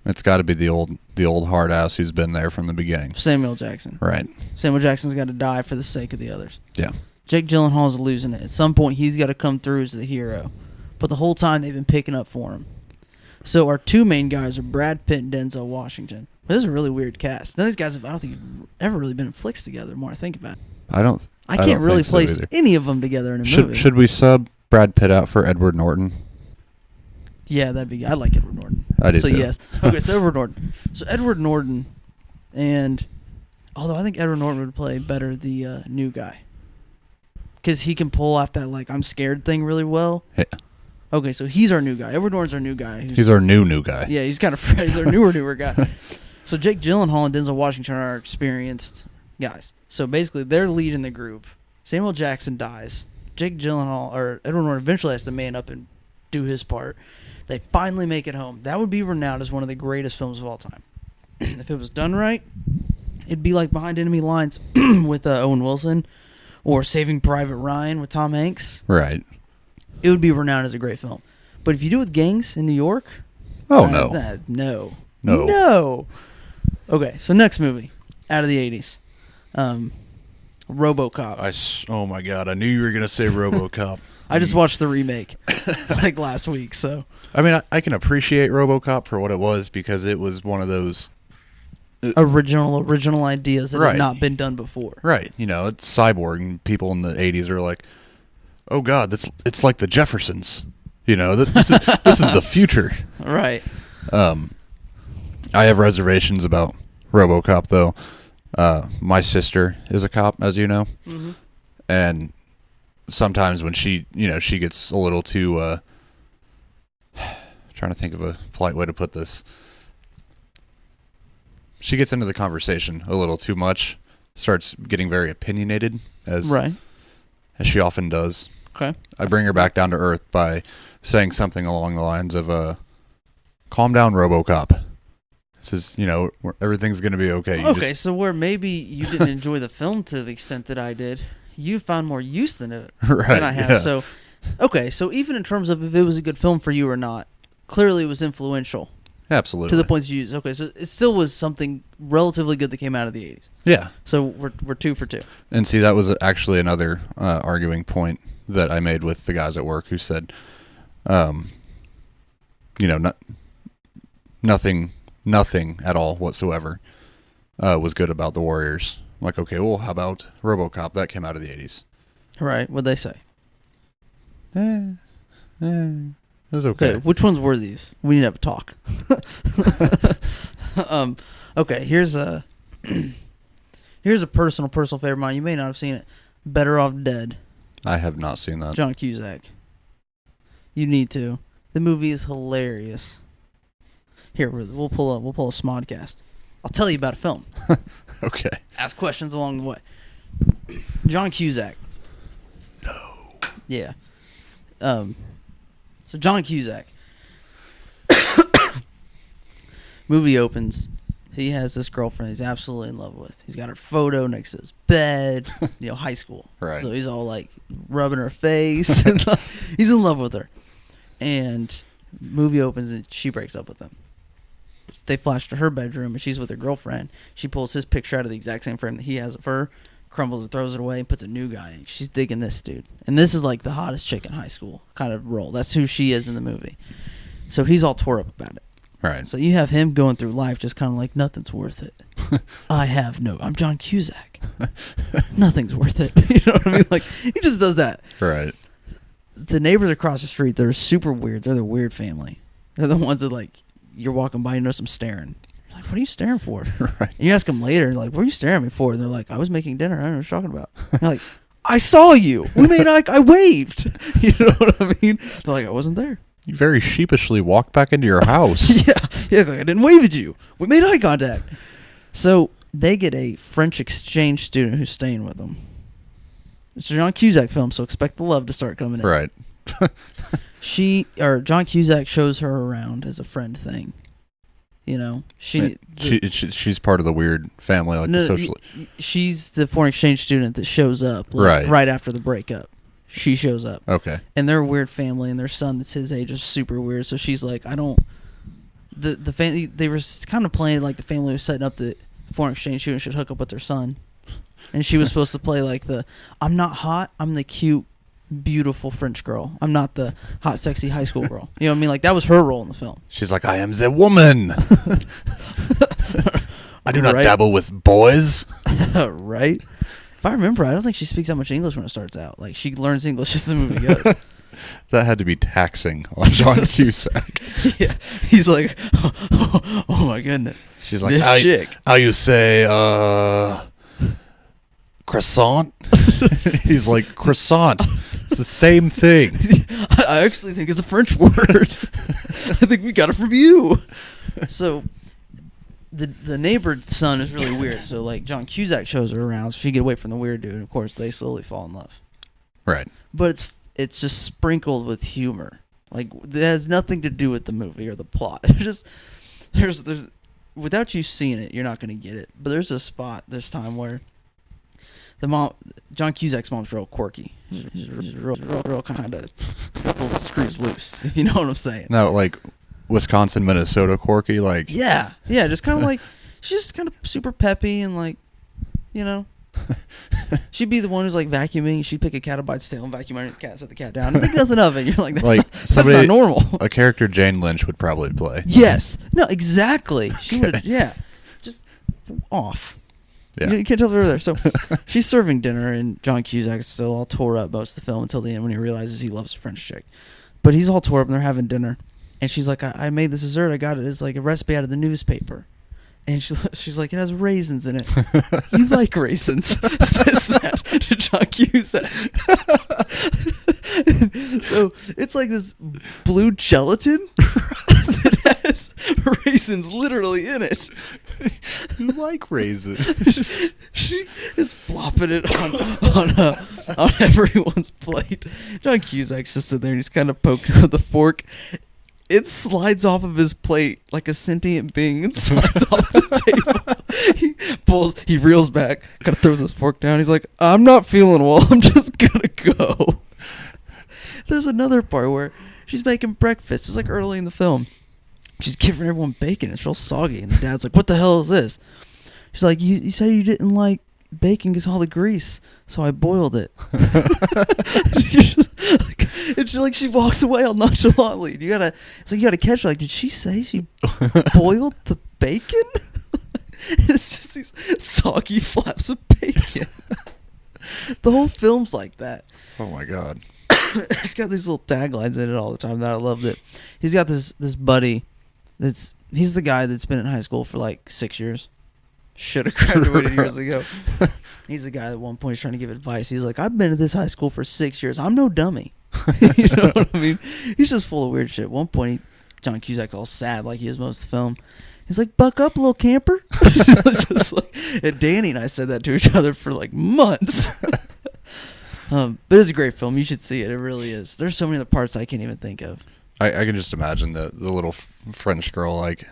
It's got to be the old hard ass who's been there from the beginning. Samuel Jackson. Right. Samuel Jackson's got to die for the sake of the others. Yeah. Jake Gyllenhaal's losing it. At some point, he's got to come through as the hero. But the whole time, they've been picking up for him. So our 2 main guys are Brad Pitt and Denzel Washington. This is a really weird cast. None of these guys I don't think have ever really been in flicks together. The more I think about it, I can't really place any of them together in a movie. Should we sub Brad Pitt out for Edward Norton? Yeah, that'd be. I like Edward Norton. I do so too. Yes. Okay, so Edward Norton. So Edward Norton, and although I think Edward Norton would play better the new guy, because he can pull off that like I'm scared thing really well. Yeah. Okay, so he's our new guy. Edward Norton's our new guy. He's our new guy. Yeah, he's kind of he's our newer guy. So Jake Gyllenhaal and Denzel Washington are experienced guys. So basically, they're leading the group. Samuel Jackson dies. Jake Gyllenhaal or Edward Norton eventually has to man up and do his part. They finally make it home. That would be renowned as one of the greatest films of all time. If it was done right, it'd be like Behind Enemy Lines with Owen Wilson or Saving Private Ryan with Tom Hanks. Right. It would be renowned as a great film. But if you do it with gangs in New York... Oh, no. No. Okay, so next movie out of the 80s. RoboCop. Oh my god, I knew you were gonna say RoboCop. I just watched the remake like last week, so I mean, I can appreciate RoboCop for what it was because it was one of those original ideas that Right. had not been done before. right. You know, it's cyborg, and people in the '80s are like, "Oh God, it's like the Jeffersons." You know, this is the future. Right. I have reservations about RoboCop though. My sister is a cop, as you know, and sometimes when she gets a little too trying to think of a polite way to put this. She gets into the conversation a little too much, starts getting very opinionated as she often does. Okay. I bring her back down to earth by saying something along the lines of calm down, RoboCop. This is, everything's going to be okay. Okay, so where maybe you didn't enjoy the film to the extent that I did, you found more use than it than I have. Yeah. So, okay, so even in terms of if it was a good film for you or not, clearly it was influential Absolutely. to the points you used. Okay, so it still was something relatively good that came out of the 80s. Yeah. So we're 2 for 2. And see, that was actually another arguing point that I made with the guys at work who said, nothing at all whatsoever was good about the Warriors. I'm like, okay, well, how about RoboCop? That came out of the 80s. Right, what'd they say? It was okay. Which ones were these? We need to have a talk. Okay, here's a personal favorite of mine. You may not have seen it. Better Off Dead. I have not seen that. John Cusack. You need to. The movie is hilarious. Here, we'll pull a Smodcast. I'll tell you about a film. Okay. Ask questions along the way. John Cusack. No. Yeah. So John Cusack. Movie opens. He has this girlfriend he's absolutely in love with. He's got her photo next to his bed. High school. Right. So he's all like rubbing her face. And he's in love with her. And movie opens and she breaks up with him. They flash to her bedroom and she's with her girlfriend. She pulls his picture out of the exact same frame that he has of her, crumbles it, throws it away, and puts a new guy in. She's digging this dude. And this is like the hottest chick in high school kind of role. That's who she is in the movie. So he's all tore up about it. Right. So you have him going through life just kind of like, nothing's worth it. I'm John Cusack. Nothing's worth it. You know what I mean? Like, he just does that. Right. The neighbors across the street, they're super weird. They're the weird family. They're the ones that, like, you're walking by, you notice them staring. You're like, what are you staring for? Right. And you ask them later, like, what are you staring at me for? And they're like, I was making dinner. I don't know what you're talking about. And you're like, I saw you. We made I waved. You know what I mean? They're like, I wasn't there. You very sheepishly walked back into your house. Yeah, like I didn't wave at you. We made eye contact. So they get a French exchange student who's staying with them. It's a John Cusack film, so expect the love to start coming in. Right. John Cusack shows her around as a friend thing. She's part of the weird family, like the social. She's the foreign exchange student that shows up right after the breakup. She shows up. Okay. And they're a weird family, and their son that's his age is super weird. So she's like, the family, they were kind of playing like the family was setting up the foreign exchange student should hook up with their son. And she was supposed to play like I'm not hot, I'm the cute, beautiful French girl. I'm not the hot, sexy high school girl. You know what I mean? Like, that was her role in the film. She's like, I am the woman. I do not dabble with boys. Right? If I remember, I don't think she speaks that much English when it starts out. Like, she learns English as the movie goes. That had to be taxing on John Cusack. Yeah. He's like, oh my goodness. She's like, this chick. How you say, croissant? He's like, croissant. It's the same thing. I actually think it's a French word. I think we got it from you. So the neighbor's son is really weird. So like John Cusack shows her around, so she get away from the weird dude. And of course, they slowly fall in love. Right. But it's just sprinkled with humor. Like, it has nothing to do with the movie or the plot. It's just there's without you seeing it, you're not going to get it. But there's a spot this time where John Cusack's mom's real quirky. She's real kind of pulls the screws loose, if you know what I'm saying. No, like Wisconsin, Minnesota quirky, like. Yeah, just kind of like she's just kind of super peppy and like, you know. She'd be the one who's like vacuuming. She'd pick a cat up by its tail and vacuum underneath the cat, set the cat down. And think nothing of it. You're like, that's not normal. A character Jane Lynch would probably play. Yes. No, exactly. She would, yeah. Just off. Yeah. You can't tell they're there. So she's serving dinner, and John Cusack's still all tore up most of the film until the end when he realizes he loves a French chick. But he's all tore up, and they're having dinner. And she's like, I made this dessert. I got it. It's like a recipe out of the newspaper. And she's like, it has raisins in it. You like raisins, says that to John Cusack. So it's like this blue gelatin that has raisins literally in it. You like raisins. She is plopping it on everyone's plate. John Cusack's just sitting there and he's kind of poking with a fork. It slides off of his plate like a sentient being and slides off the table. He reels back, kind of throws his fork down. He's like, I'm not feeling well. I'm just going to go. There's another part where she's making breakfast. It's like early in the film. She's giving everyone bacon. It's real soggy. And the dad's like, what the hell is this? She's like, you said you didn't like bacon because all the grease, so I boiled it. It's like she walks away all nonchalantly. It's like you gotta catch her. Like, did she say she boiled the bacon? It's just these soggy flaps of bacon. The whole film's like that. Oh my god. It's got these little taglines in it all the time that I loved it. He's got this buddy he's the guy that's been in high school for like 6 years. Should have graduated years ago. He's the guy at one point is trying to give advice. He's like, I've been at this high school for 6 years. I'm no dummy. You know what I mean? He's just full of weird shit. At one point, John Cusack's all sad like he is most of the film. He's like, buck up, little camper. Just like, and Danny and I said that to each other for like months. But it's a great film. You should see it. It really is. There's so many other parts I can't even think of. I can just imagine the little French girl like,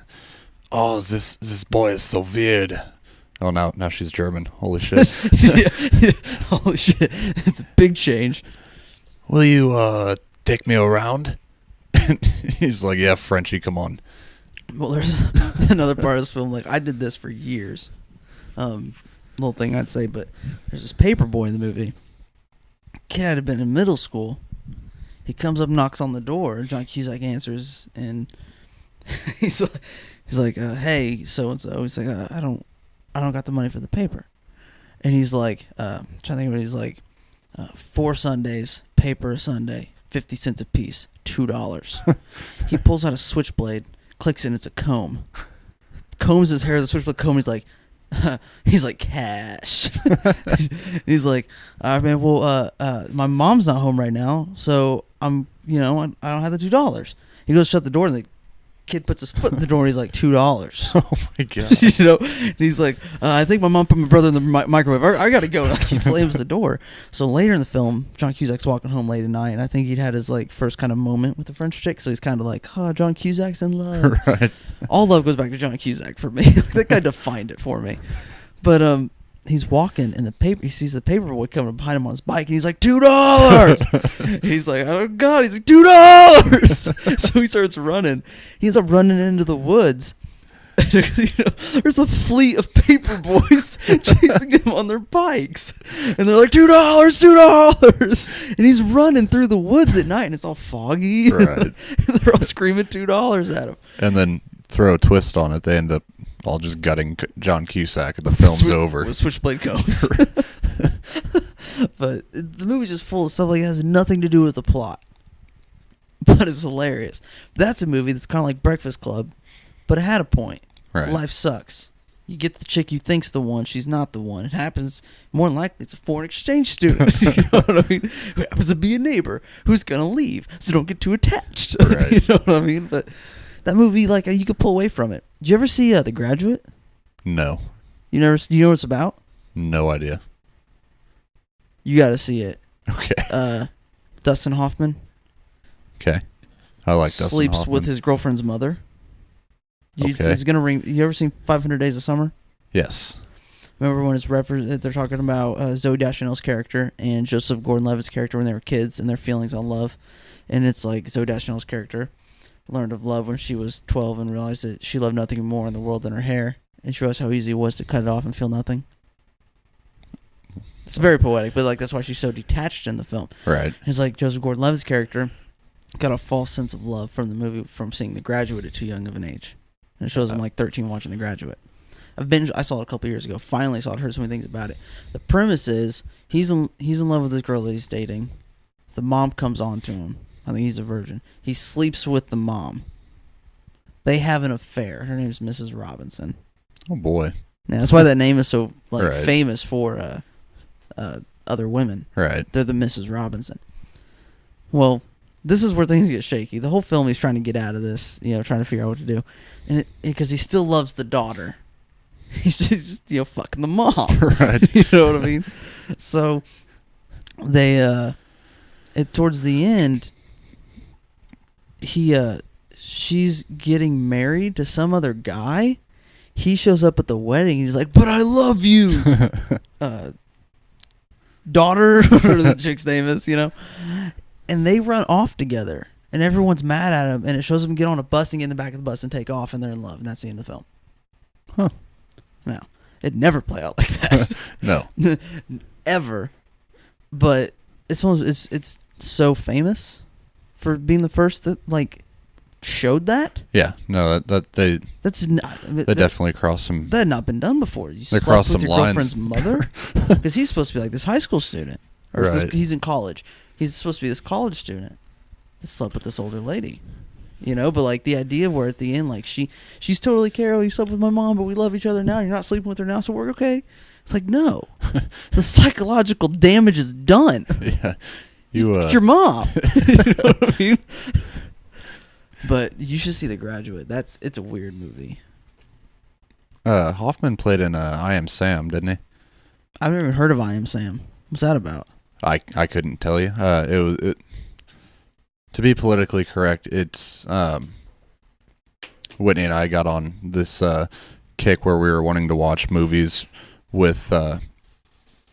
oh, this boy is so weird. Oh, now she's German. Holy shit. Yeah. Holy shit. It's a big change. Will you take me around? And he's like, yeah, Frenchie, come on. Well, there's another part of this film. Like, I did this for years. Little thing I'd say, but there's this paper boy in the movie. Kid had been in middle school. He comes up, knocks on the door. John Cusack answers, and he's like, hey, so and so. He's like, I don't got the money for the paper. And he's like, trying to think of it. He's like, 4 Sundays, paper a Sunday, 50 cents a piece, $2. He pulls out a switchblade, clicks in, it's a comb. Combs his hair with a switchblade comb. He's like, cash. He's like, all right, man, well, my mom's not home right now, so I don't have the $2. He goes to shut the door, and the kid puts his foot in the door, and he's like, $2. Oh my god. And he's like, I think my mom put my brother in the microwave. I gotta go. Like, he slams the door. So later in the film, John Cusack's walking home late at night, and I think he'd had his like first kind of moment with the French chick, so he's kind of like, John Cusack's in love. Right. All love goes back to John Cusack for me. That guy defined it for me. But he's walking, and he sees the paper boy coming behind him on his bike, and he's like, $2. He's like, oh god. He's like, $2. So he starts running. He ends up running into the woods. There's a fleet of paper boys chasing him on their bikes, and they're like, $2. And he's running through the woods at night, and it's all foggy. Right. And they're all screaming $2 at him. And then throw a twist on it, they end up all just gutting John Cusack, and the film's over. With switchblade combs. But the movie's just full of stuff like it has nothing to do with the plot, but it's hilarious. That's a movie that's kind of like Breakfast Club, but it had a point. Right. Life sucks. You get the chick you think's the one, she's not the one. It happens more than likely it's a foreign exchange student. You know what I mean? Who happens to be a neighbor who's gonna leave, so don't get too attached. Right. You know what I mean? But that movie, like, you could pull away from it. Did you ever see The Graduate? No. You know what it's about? No idea. You got to see it. Okay. Dustin Hoffman. Okay. I like Dustin sleeps Hoffman. with his girlfriend's mother. Okay. He's gonna ring. You ever seen 500 Days of Summer? Yes. Remember when they're talking about Zooey Deschanel's character and Joseph Gordon-Levitt's character when they were kids and their feelings on love, and it's like Zooey Deschanel's character learned of love when she was 12 and realized that she loved nothing more in the world than her hair, and she realized how easy it was to cut it off and feel nothing. It's very poetic, but like that's why she's so detached in the film. Right. It's like Joseph Gordon-Levitt's character got a false sense of love from the movie from seeing The Graduate at too young of an age, and it shows him like 13 watching The Graduate. I saw it a couple years ago. Finally saw it. Heard so many things about it. The premise is he's in love with this girl that he's dating. The mom comes on to him. I think he's a virgin. He sleeps with the mom. They have an affair. Her name's Mrs. Robinson. Oh boy. Yeah, that's why that name is so Right. famous for other women. Right. They're the Mrs. Robinson. Well, this is where things get shaky. The whole film he's trying to get out of this, trying to figure out what to do, and because he still loves the daughter, he's just fucking the mom. Right. You know what I mean? So they towards the end, she's getting married to some other guy. He shows up at the wedding and he's like, "But I love you." Daughter, whatever the chick's name is, and they run off together, and everyone's mad at him, and it shows them get on a bus and get in the back of the bus and take off, and they're in love, and that's the end of the film. Huh. Now, it'd never play out like that. No. Ever. But it's so famous for being the first that showed that. Yeah. No, they definitely crossed some. That had not been done before. You They slept crossed with some your lines. girlfriend's mother, because he's supposed to be like this high school student, or Right. he's in college. He's supposed to be this college student that slept with this older lady, But the idea where at the end, she's totally Carol. You slept with my mom, but we love each other now. You're not sleeping with her now, so we're okay. It's like, no, the psychological damage is done. Yeah. It's your mom. You know what I mean? But you should see The Graduate. It's a weird movie. Hoffman played in I Am Sam, didn't he? I've never even heard of I Am Sam. What's that about? I couldn't tell you. To be politically correct, it's Whitney and I got on this kick where we were wanting to watch movies with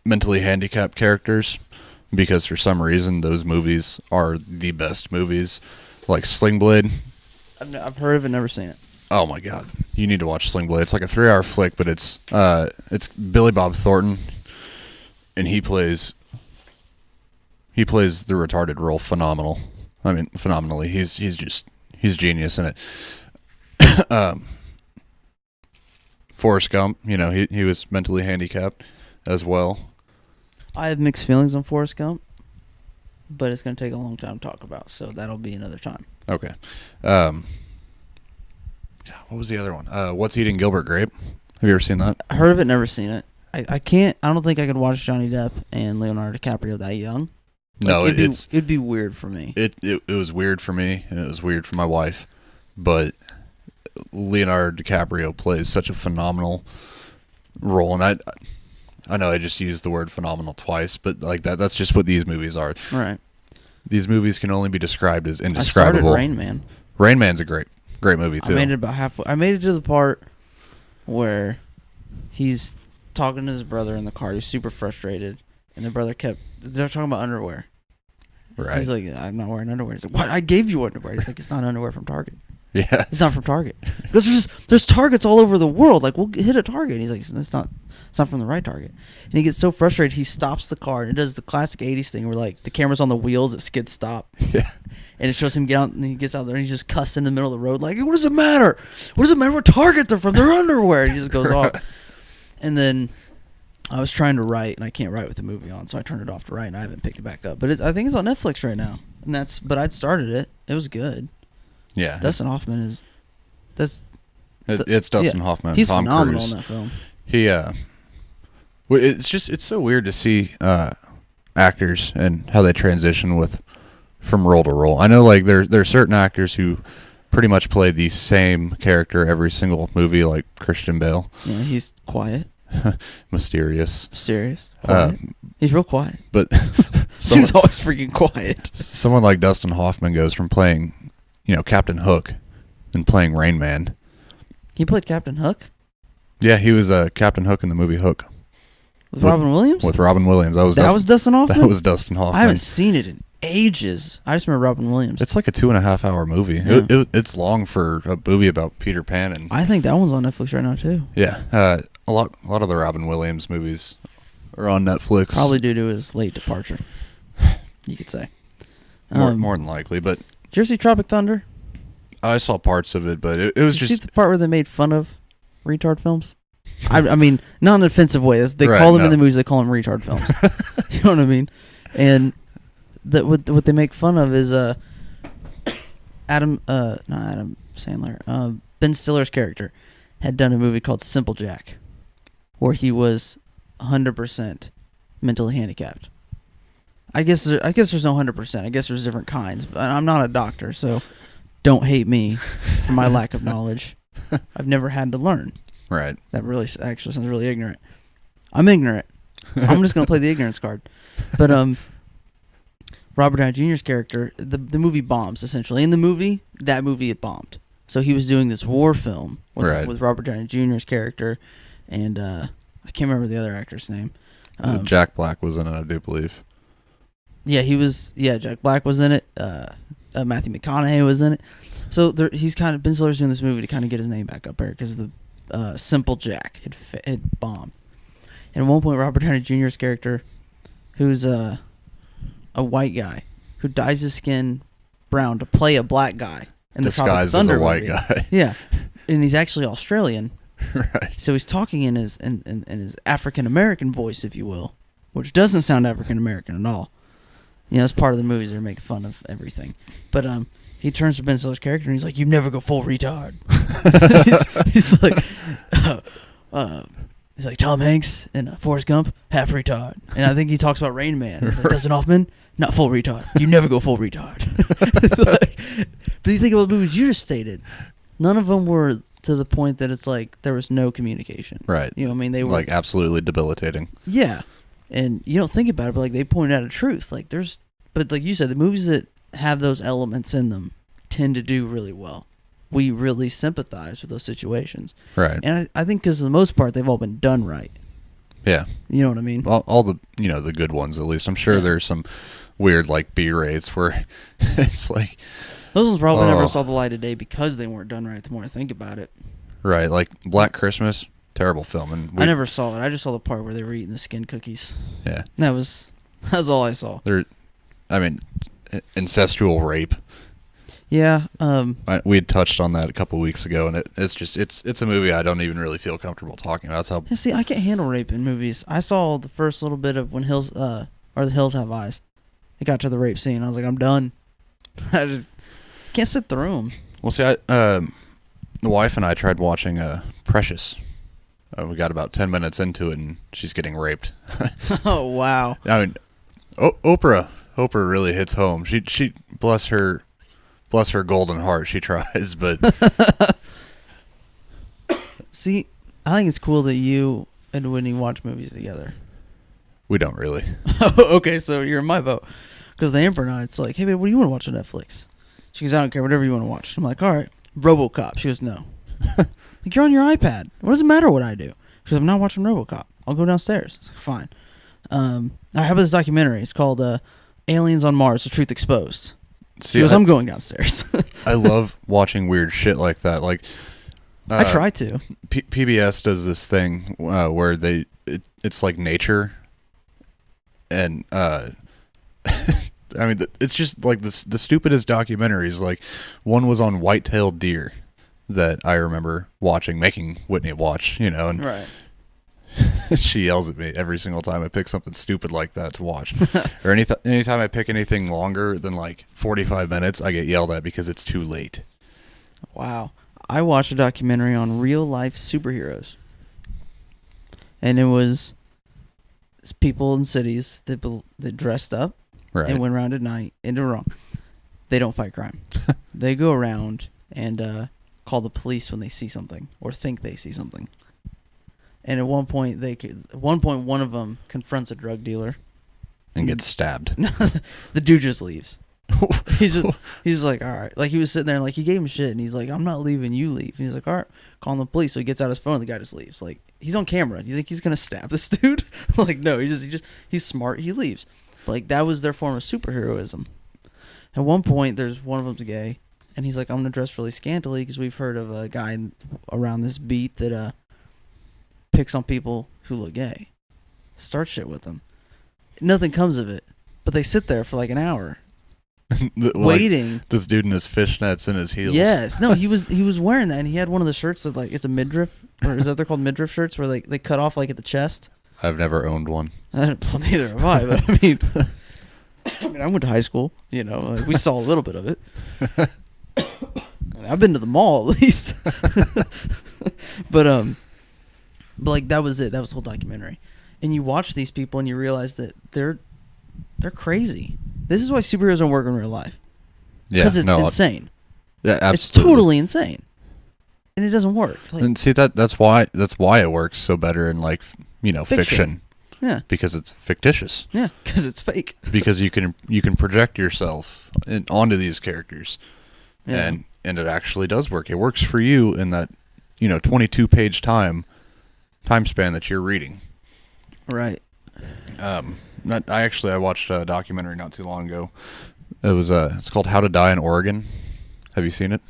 mentally handicapped characters, because for some reason those movies are the best movies. Like Sling Blade. I've heard of it, never seen it. Oh my god, you need to watch Sling Blade. It's like a 3-hour flick, but it's Billy Bob Thornton, and he plays the retarded role phenomenally. He's genius in it. Forrest Gump, he was mentally handicapped as well. I have mixed feelings on Forrest Gump, but it's going to take a long time to talk about, so that'll be another time. Okay. What was the other one? What's Eating Gilbert Grape? Have you ever seen that? I heard of it, never seen it. I don't think I could watch Johnny Depp and Leonardo DiCaprio that young. No, it'd be weird for me. It was weird for me, and it was weird for my wife, but Leonardo DiCaprio plays such a phenomenal role, and I know I just used the word phenomenal twice, but that's just what these movies are. Right. These movies can only be described as indescribable. I started Rain Man. Rain Man's a great movie too. I made it about halfway. I made it to the part where he's talking to his brother in the car. He's super frustrated, and the brother they're talking about underwear. Right. He's like, "I'm not wearing underwear." He's like, "What? I gave you underwear." He's like, "It's not underwear from Target." Yeah. It's not from Target. Because there's Targets all over the world. Like, we'll hit a Target. And he's like, it's not from the right Target. And he gets so frustrated, he stops the car, and it does the classic 80s thing where, the camera's on the wheels, it skids stop. Yeah. And it shows him get out, and he gets out there, and he's just cussing in the middle of the road, like, what does it matter? What does it matter where Target they're from? They're underwear. And he just goes off. And then I was trying to write, and I can't write with the movie on, so I turned it off to write, and I haven't picked it back up. But I think it's on Netflix right now. But I'd started it. It was good. Yeah. Dustin Hoffman is... It's Dustin Hoffman. He's Tom phenomenal Cruise. in that film. It's so weird to see actors and how they transition from role to role. I know there are certain actors who pretty much play the same character every single movie, like Christian Bale. Yeah, he's quiet, mysterious, quiet. He's real quiet. But he's always freaking quiet. Someone like Dustin Hoffman goes from playing, Captain Hook and playing Rain Man. He played Captain Hook? Yeah, he was Captain Hook in the movie Hook. With Robin Williams? With Robin Williams. That was Dustin Hoffman? That was Dustin Hoffman. I haven't seen it in ages. I just remember Robin Williams. It's like a 2.5 hour movie. Yeah. It's long for a movie about Peter Pan, and I think that one's on Netflix right now too. yeah, a lot of the Robin Williams movies are on Netflix. Probably due to his late departure, you could say. More than likely, but did you ever see Tropic Thunder? I saw parts of it, but it was Did you just see the part where they made fun of retard films? I mean, not in an offensive way. They Right, call them in no. the movies. They call them retard films. You know what I mean? And what they make fun of is not Adam Sandler. Ben Stiller's character had done a movie called Simple Jack, where he was 100% mentally handicapped. I guess there's no 100%. I guess there's different kinds. But I'm not a doctor, so don't hate me for my lack of knowledge. I've never had to learn. right. That really actually sounds really ignorant. I'm ignorant. I'm just gonna play the ignorance card. But Robert Downey Jr.'s character, the movie bombs essentially. In the movie, it bombed. So he was doing this war film with Robert Downey Jr.'s character, and I can't remember the other actor's name. Jack Black was in it, I do believe. Yeah, he was. Yeah, Jack Black was in it. Matthew McConaughey was in it. So he's kind of Ben Stiller's doing this movie to kind of get his name back up there because the Simple Jack had bombed. And at one point, Robert Downey Jr.'s character, who's a white guy who dyes his skin brown to play a black guy in the Tropic Disguised Thunder as a white movie. guy. Yeah, and he's actually Australian. Right. So he's talking in his African American voice, if you will, which doesn't sound African American at all. You know, it's part of the movies they're making fun of everything. But he turns to Ben Stiller's character and he's like, "You never go full retard." he's like, he's like Tom Hanks and Forrest Gump, half retard. And I think he talks about Rain Man. He's like, Dustin Hoffman, not full retard. You never go full retard. But you think about the movies you just stated, none of them were to the point that it's like there was no communication. Right. You know what I mean? They were like absolutely debilitating. Yeah. And you don't think about it, but like they pointed out a truth. But like you said, the movies that have those elements in them tend to do really well. We really sympathize with those situations. Right. And I think because for the most part, they've all been done right. Yeah. You know what I mean? All the, the good ones, at least. I'm sure there's some weird, like, B rates where it's like... Those ones probably never saw the light of day because they weren't done right, the more I think about it. Right. Like, Black Christmas, terrible film. And I never saw it. I just saw the part where they were eating the skin cookies. Yeah. That was all I saw. Incestual rape. Yeah. We had touched on that a couple weeks ago, and it's a movie I don't even really feel comfortable talking about. That's how. Yeah, see, I can't handle rape in movies. I saw the first little bit of when the Hills Have Eyes. It got to the rape scene. I was like, I'm done. I just can't sit through them. Well, see, the wife and I tried watching Precious. We got about 10 minutes into it, and she's getting raped. Oh wow! I mean, Oprah really hits home. She bless her golden heart. She tries, but see, I think it's cool that you and Whitney watch movies together. We don't really. Okay, so you're in my boat. Because the Amber and I, it's like, hey, babe, what do you want to watch on Netflix? She goes, I don't care, whatever you want to watch. I'm like, all right, RoboCop. She goes, no. Like, you're on your iPad. What does it matter what I do? She goes, I'm not watching RoboCop. I'll go downstairs. It's like, fine. All right, how about this documentary? It's called Aliens on Mars, The Truth Exposed. She goes, I'm going downstairs. I love watching weird shit like that. Like, I try to. PBS does this thing where it's like nature, and I mean, it's just like the stupidest documentaries. Like, one was on white-tailed deer that I remember making Whitney watch, and right. She yells at me every single time I pick something stupid like that to watch. Or anytime I pick anything longer than like 45 minutes, I get yelled at because it's too late. Wow. I watched a documentary on real-life superheroes. And it was people in cities that dressed up and went around at night. And they're wrong. They don't fight crime. They go around and call the police when they see something or think they see something. And at one point, one of them confronts a drug dealer and gets stabbed. The dude just leaves. He's like, all right. Like, he was sitting there and like he gave him shit and he's like, I'm not leaving, you leave. And he's like, all right, calling the police. So he gets out his phone and the guy just leaves. Like, he's on camera. Do you think he's gonna stab this dude? Like, no, he's smart. He leaves. Like, that was their form of superheroism. At one point, there's one of them's gay, and he's like, I'm going to dress really scantily because we've heard of a guy around this beat that picks on people who look gay. Start shit with them. Nothing comes of it, but they sit there for like an hour. Waiting. This dude in his fishnets and his heels. Yes. No, he was wearing that, and he had one of the shirts that, like, it's a midriff, or is that they're called midriff shirts, where they cut off like at the chest. I've never owned one. Well, neither have I, but I mean, I went to high school, like, we saw a little bit of it. I've been to the mall at least. but like, that was it. That was the whole documentary. And you watch these people and you realize that they're crazy. This is why superheroes don't work in real life. Yeah, because it's insane. Yeah, absolutely. It's totally insane, and it doesn't work. Like, and see, that's why it works so better in, like, fiction. Yeah, because it's fictitious. Yeah, because it's fake. Because you can project yourself onto these characters, and it actually does work. It works for you in that 22-page time span that you're reading. Right. I watched a documentary not too long ago. It was it's called How to Die in Oregon. Have you seen it?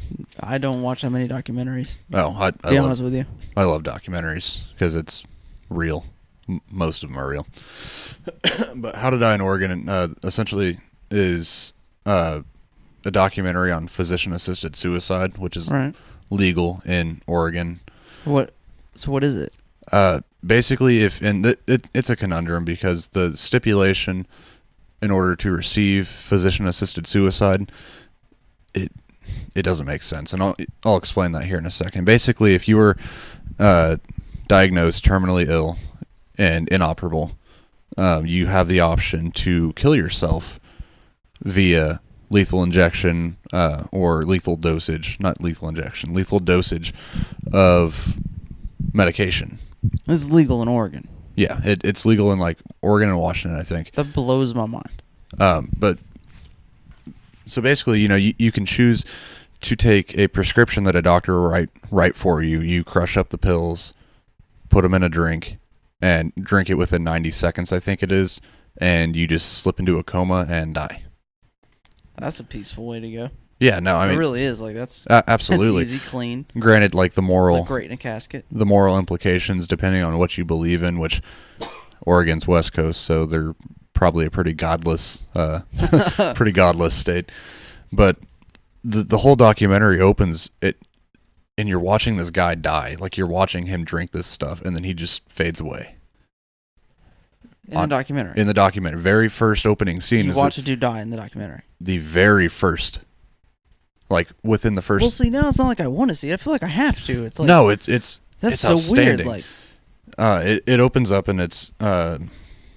I don't watch that many documentaries. Oh, be honest with you. I love documentaries because it's real. Most of them are real. But How to Die in Oregon essentially is a documentary on physician-assisted suicide, which is legal in Oregon. So what is it? Basically, it's a conundrum because the stipulation in order to receive physician-assisted suicide, it doesn't make sense, and I'll explain that here in a second. Basically, if you were diagnosed terminally ill and inoperable, you have the option to kill yourself via lethal injection or lethal dosage of medication. This is legal in Oregon. Yeah, it's legal in, like, Oregon and Washington, I think. That blows my mind. But so basically, you can choose to take a prescription that a doctor will write for you. You crush up the pills, put them in a drink, and drink it within 90 seconds, I think it is, and you just slip into a coma and die. That's a peaceful way to go. Yeah, no, I mean, it really is. Like, that's absolutely that's easy, clean. Granted, like, the moral, like, great in a casket. The moral implications, depending on what you believe in, which Oregon's West Coast, so they're probably a pretty godless state. But the whole documentary opens it, and you're watching this guy die. Like, you're watching him drink this stuff, and then he just fades away. In the documentary. In the documentary, very first opening scene. You watch a dude die in the documentary. The very first. Like, within the first... Well, see, now it's not like I want to see it. I feel like I have to. It's like... No, it's so weird. Like, it opens up, and it's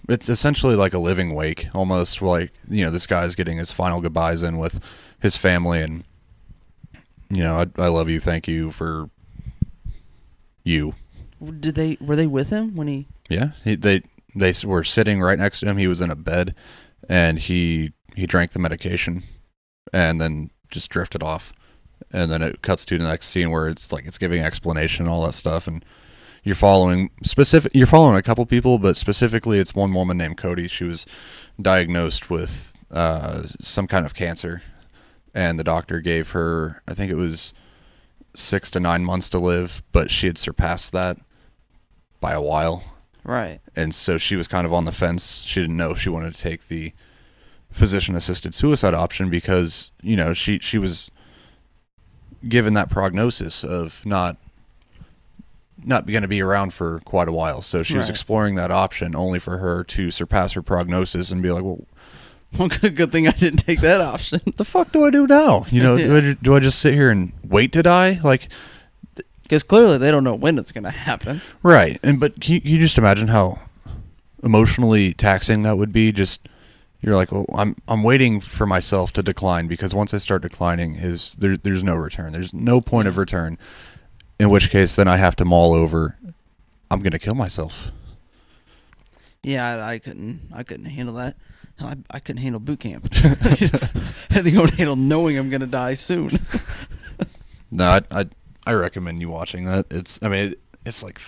essentially like a living wake, almost. Like, this guy's getting his final goodbyes in with his family, and, I love you, thank you for you. Were they with him when he... Yeah, they were sitting right next to him. He was in a bed, and he drank the medication, and then just drifted off. And then it cuts to the next scene where it's like it's giving explanation and all that stuff, and you're following a couple people, but specifically it's one woman named Cody. She was diagnosed with some kind of cancer, and the doctor gave her, I think it was 6 to 9 months to live, but she had surpassed that by a while. Right. And so she was kind of on the fence. She didn't know if she wanted to take the physician-assisted suicide option because, she was given that prognosis of not going to be around for quite a while. So she was exploring that option only for her to surpass her prognosis and be like, well, good thing I didn't take that option. What the fuck do I do now? Do I just sit here and wait to die? Like, because clearly they don't know when it's going to happen. Right. But can you just imagine how emotionally taxing that would be? Just, you're like, well, I'm waiting for myself to decline, because once I start declining, there's no return. There's no point of return. In which case, then I have to mull over, I'm going to kill myself. Yeah, I couldn't handle that. I couldn't handle boot camp. I think I would handle knowing I'm going to die soon. No, I recommend you watching that. It's like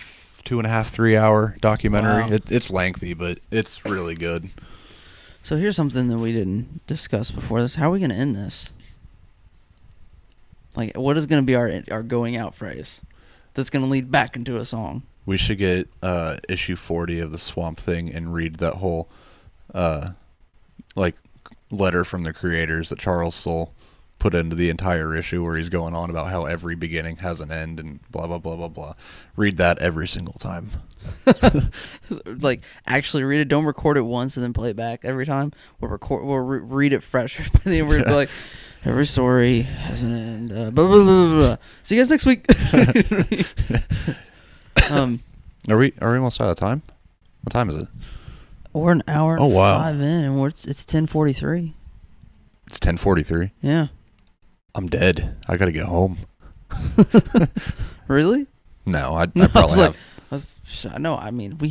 2.5, 3 hour documentary. Wow. It's lengthy, but it's really good. So here's something that we didn't discuss before this. How are we going to end this? Like, what is going to be our going out phrase that's going to lead back into a song? We should get issue 40 of the Swamp Thing and read that whole like letter from the creators that Charles Soule put into the entire issue, where he's going on about how every beginning has an end and blah blah blah blah blah. Read that every single time. Like, actually read it. Don't record it once and then play it back every time. We'll read it fresh. By the end, we're gonna be like, every story has an end. Blah, blah, blah, blah, blah. See you guys next week. Are we almost out of time? What time is it? We're an hour and Oh, wow. 5 in, and it's 10:43. It's 10:43. Yeah. I'm dead. I gotta get home. Really? No, I probably have. No, I mean, we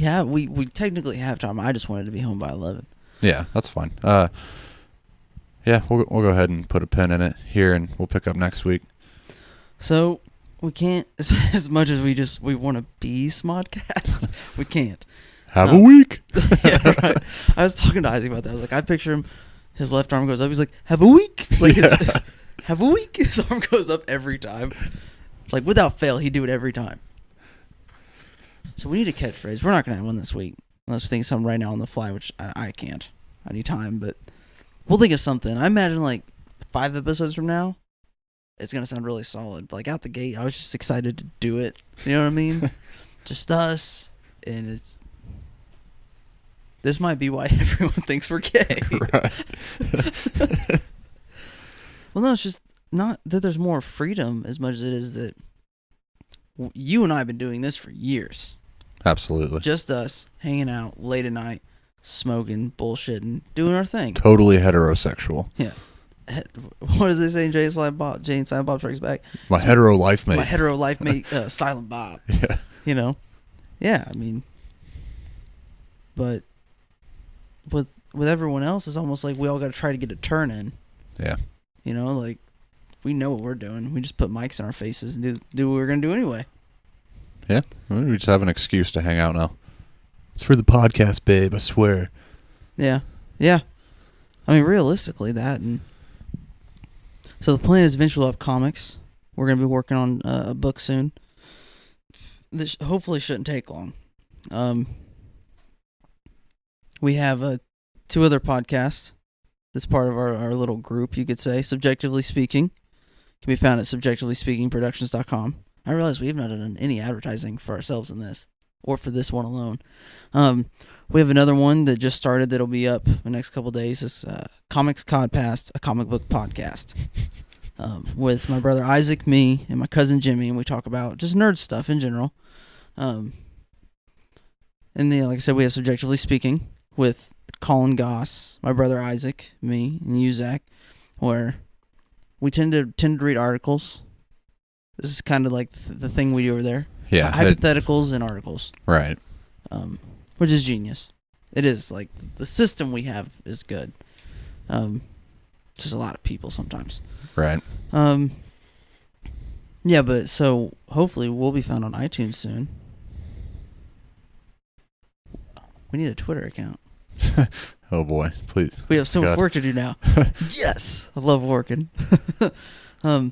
technically have time. I just wanted to be home by 11. Yeah, that's fine. Yeah, we'll go ahead and put a pin in it here, and we'll pick up next week. So we can't, as much as we want to be Smodcast, we can't. Have a week. Yeah, right. I was talking to Isaac about that. I was like, I picture him, his left arm goes up. He's like, have a week. Like, have a week. His arm goes up every time. Like, without fail, he'd do it every time. So we need a catchphrase. We're not going to have one this week. Unless we think of something right now on the fly, which I can't. I need time, but we'll think of something. I imagine, like, 5 episodes from now, it's going to sound really solid. Like, out the gate, I was just excited to do it. You know what I mean? Just us. And this might be why everyone thinks we're gay. Right. Well, no, it's just not that there's more freedom as much as it is that you and I have been doing this for years. Absolutely. Just us hanging out late at night, smoking, bullshitting, doing our thing. Totally heterosexual. Yeah. What does they say in Jane Silent Bob Strikes Back? My hetero life mate. My hetero life mate, Silent Bob. Yeah. You know? Yeah, I mean, but with everyone else, it's almost like we all got to try to get a turn in. Yeah. You know, like, we know what we're doing. We just put mics in our faces and do what we're going to do anyway. Yeah. We just have an excuse to hang out now. It's for the podcast, babe, I swear. Yeah. Yeah. I mean, realistically, that. And so the plan is eventually we'll have comics. We're going to be working on a book soon. This hopefully shouldn't take long. We have 2 other podcasts. That's part of our little group, you could say. Subjectively Speaking can be found at subjectivelyspeakingproductions.com. I realize we have not done any advertising for ourselves in this, or for this one alone. We have another one that just started that'll be up the next couple days. It's Comics Codcast, a comic book podcast, with my brother Isaac, me, and my cousin Jimmy, and we talk about just nerd stuff in general. And then, like I said, we have Subjectively Speaking with Colin Goss, my brother Isaac, me, and you, Zach, where we tend to read articles. This is kind of like the thing we do over there. Yeah. Hypotheticals and articles. Right. Which is genius. It is. Like, the system we have is good. Just a lot of people sometimes. Right. Yeah, but so hopefully we'll be found on iTunes soon. We need a Twitter account. Oh boy, please. We have so much God. work to do now. Yes, I love working. All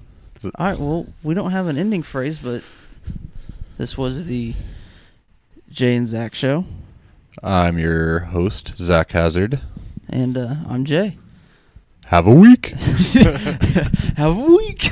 right, well, we don't have an ending phrase, but this was the Jay and Zac Show. I'm your host, Zach Hazard. And I'm Jay. Have a week. Have a week.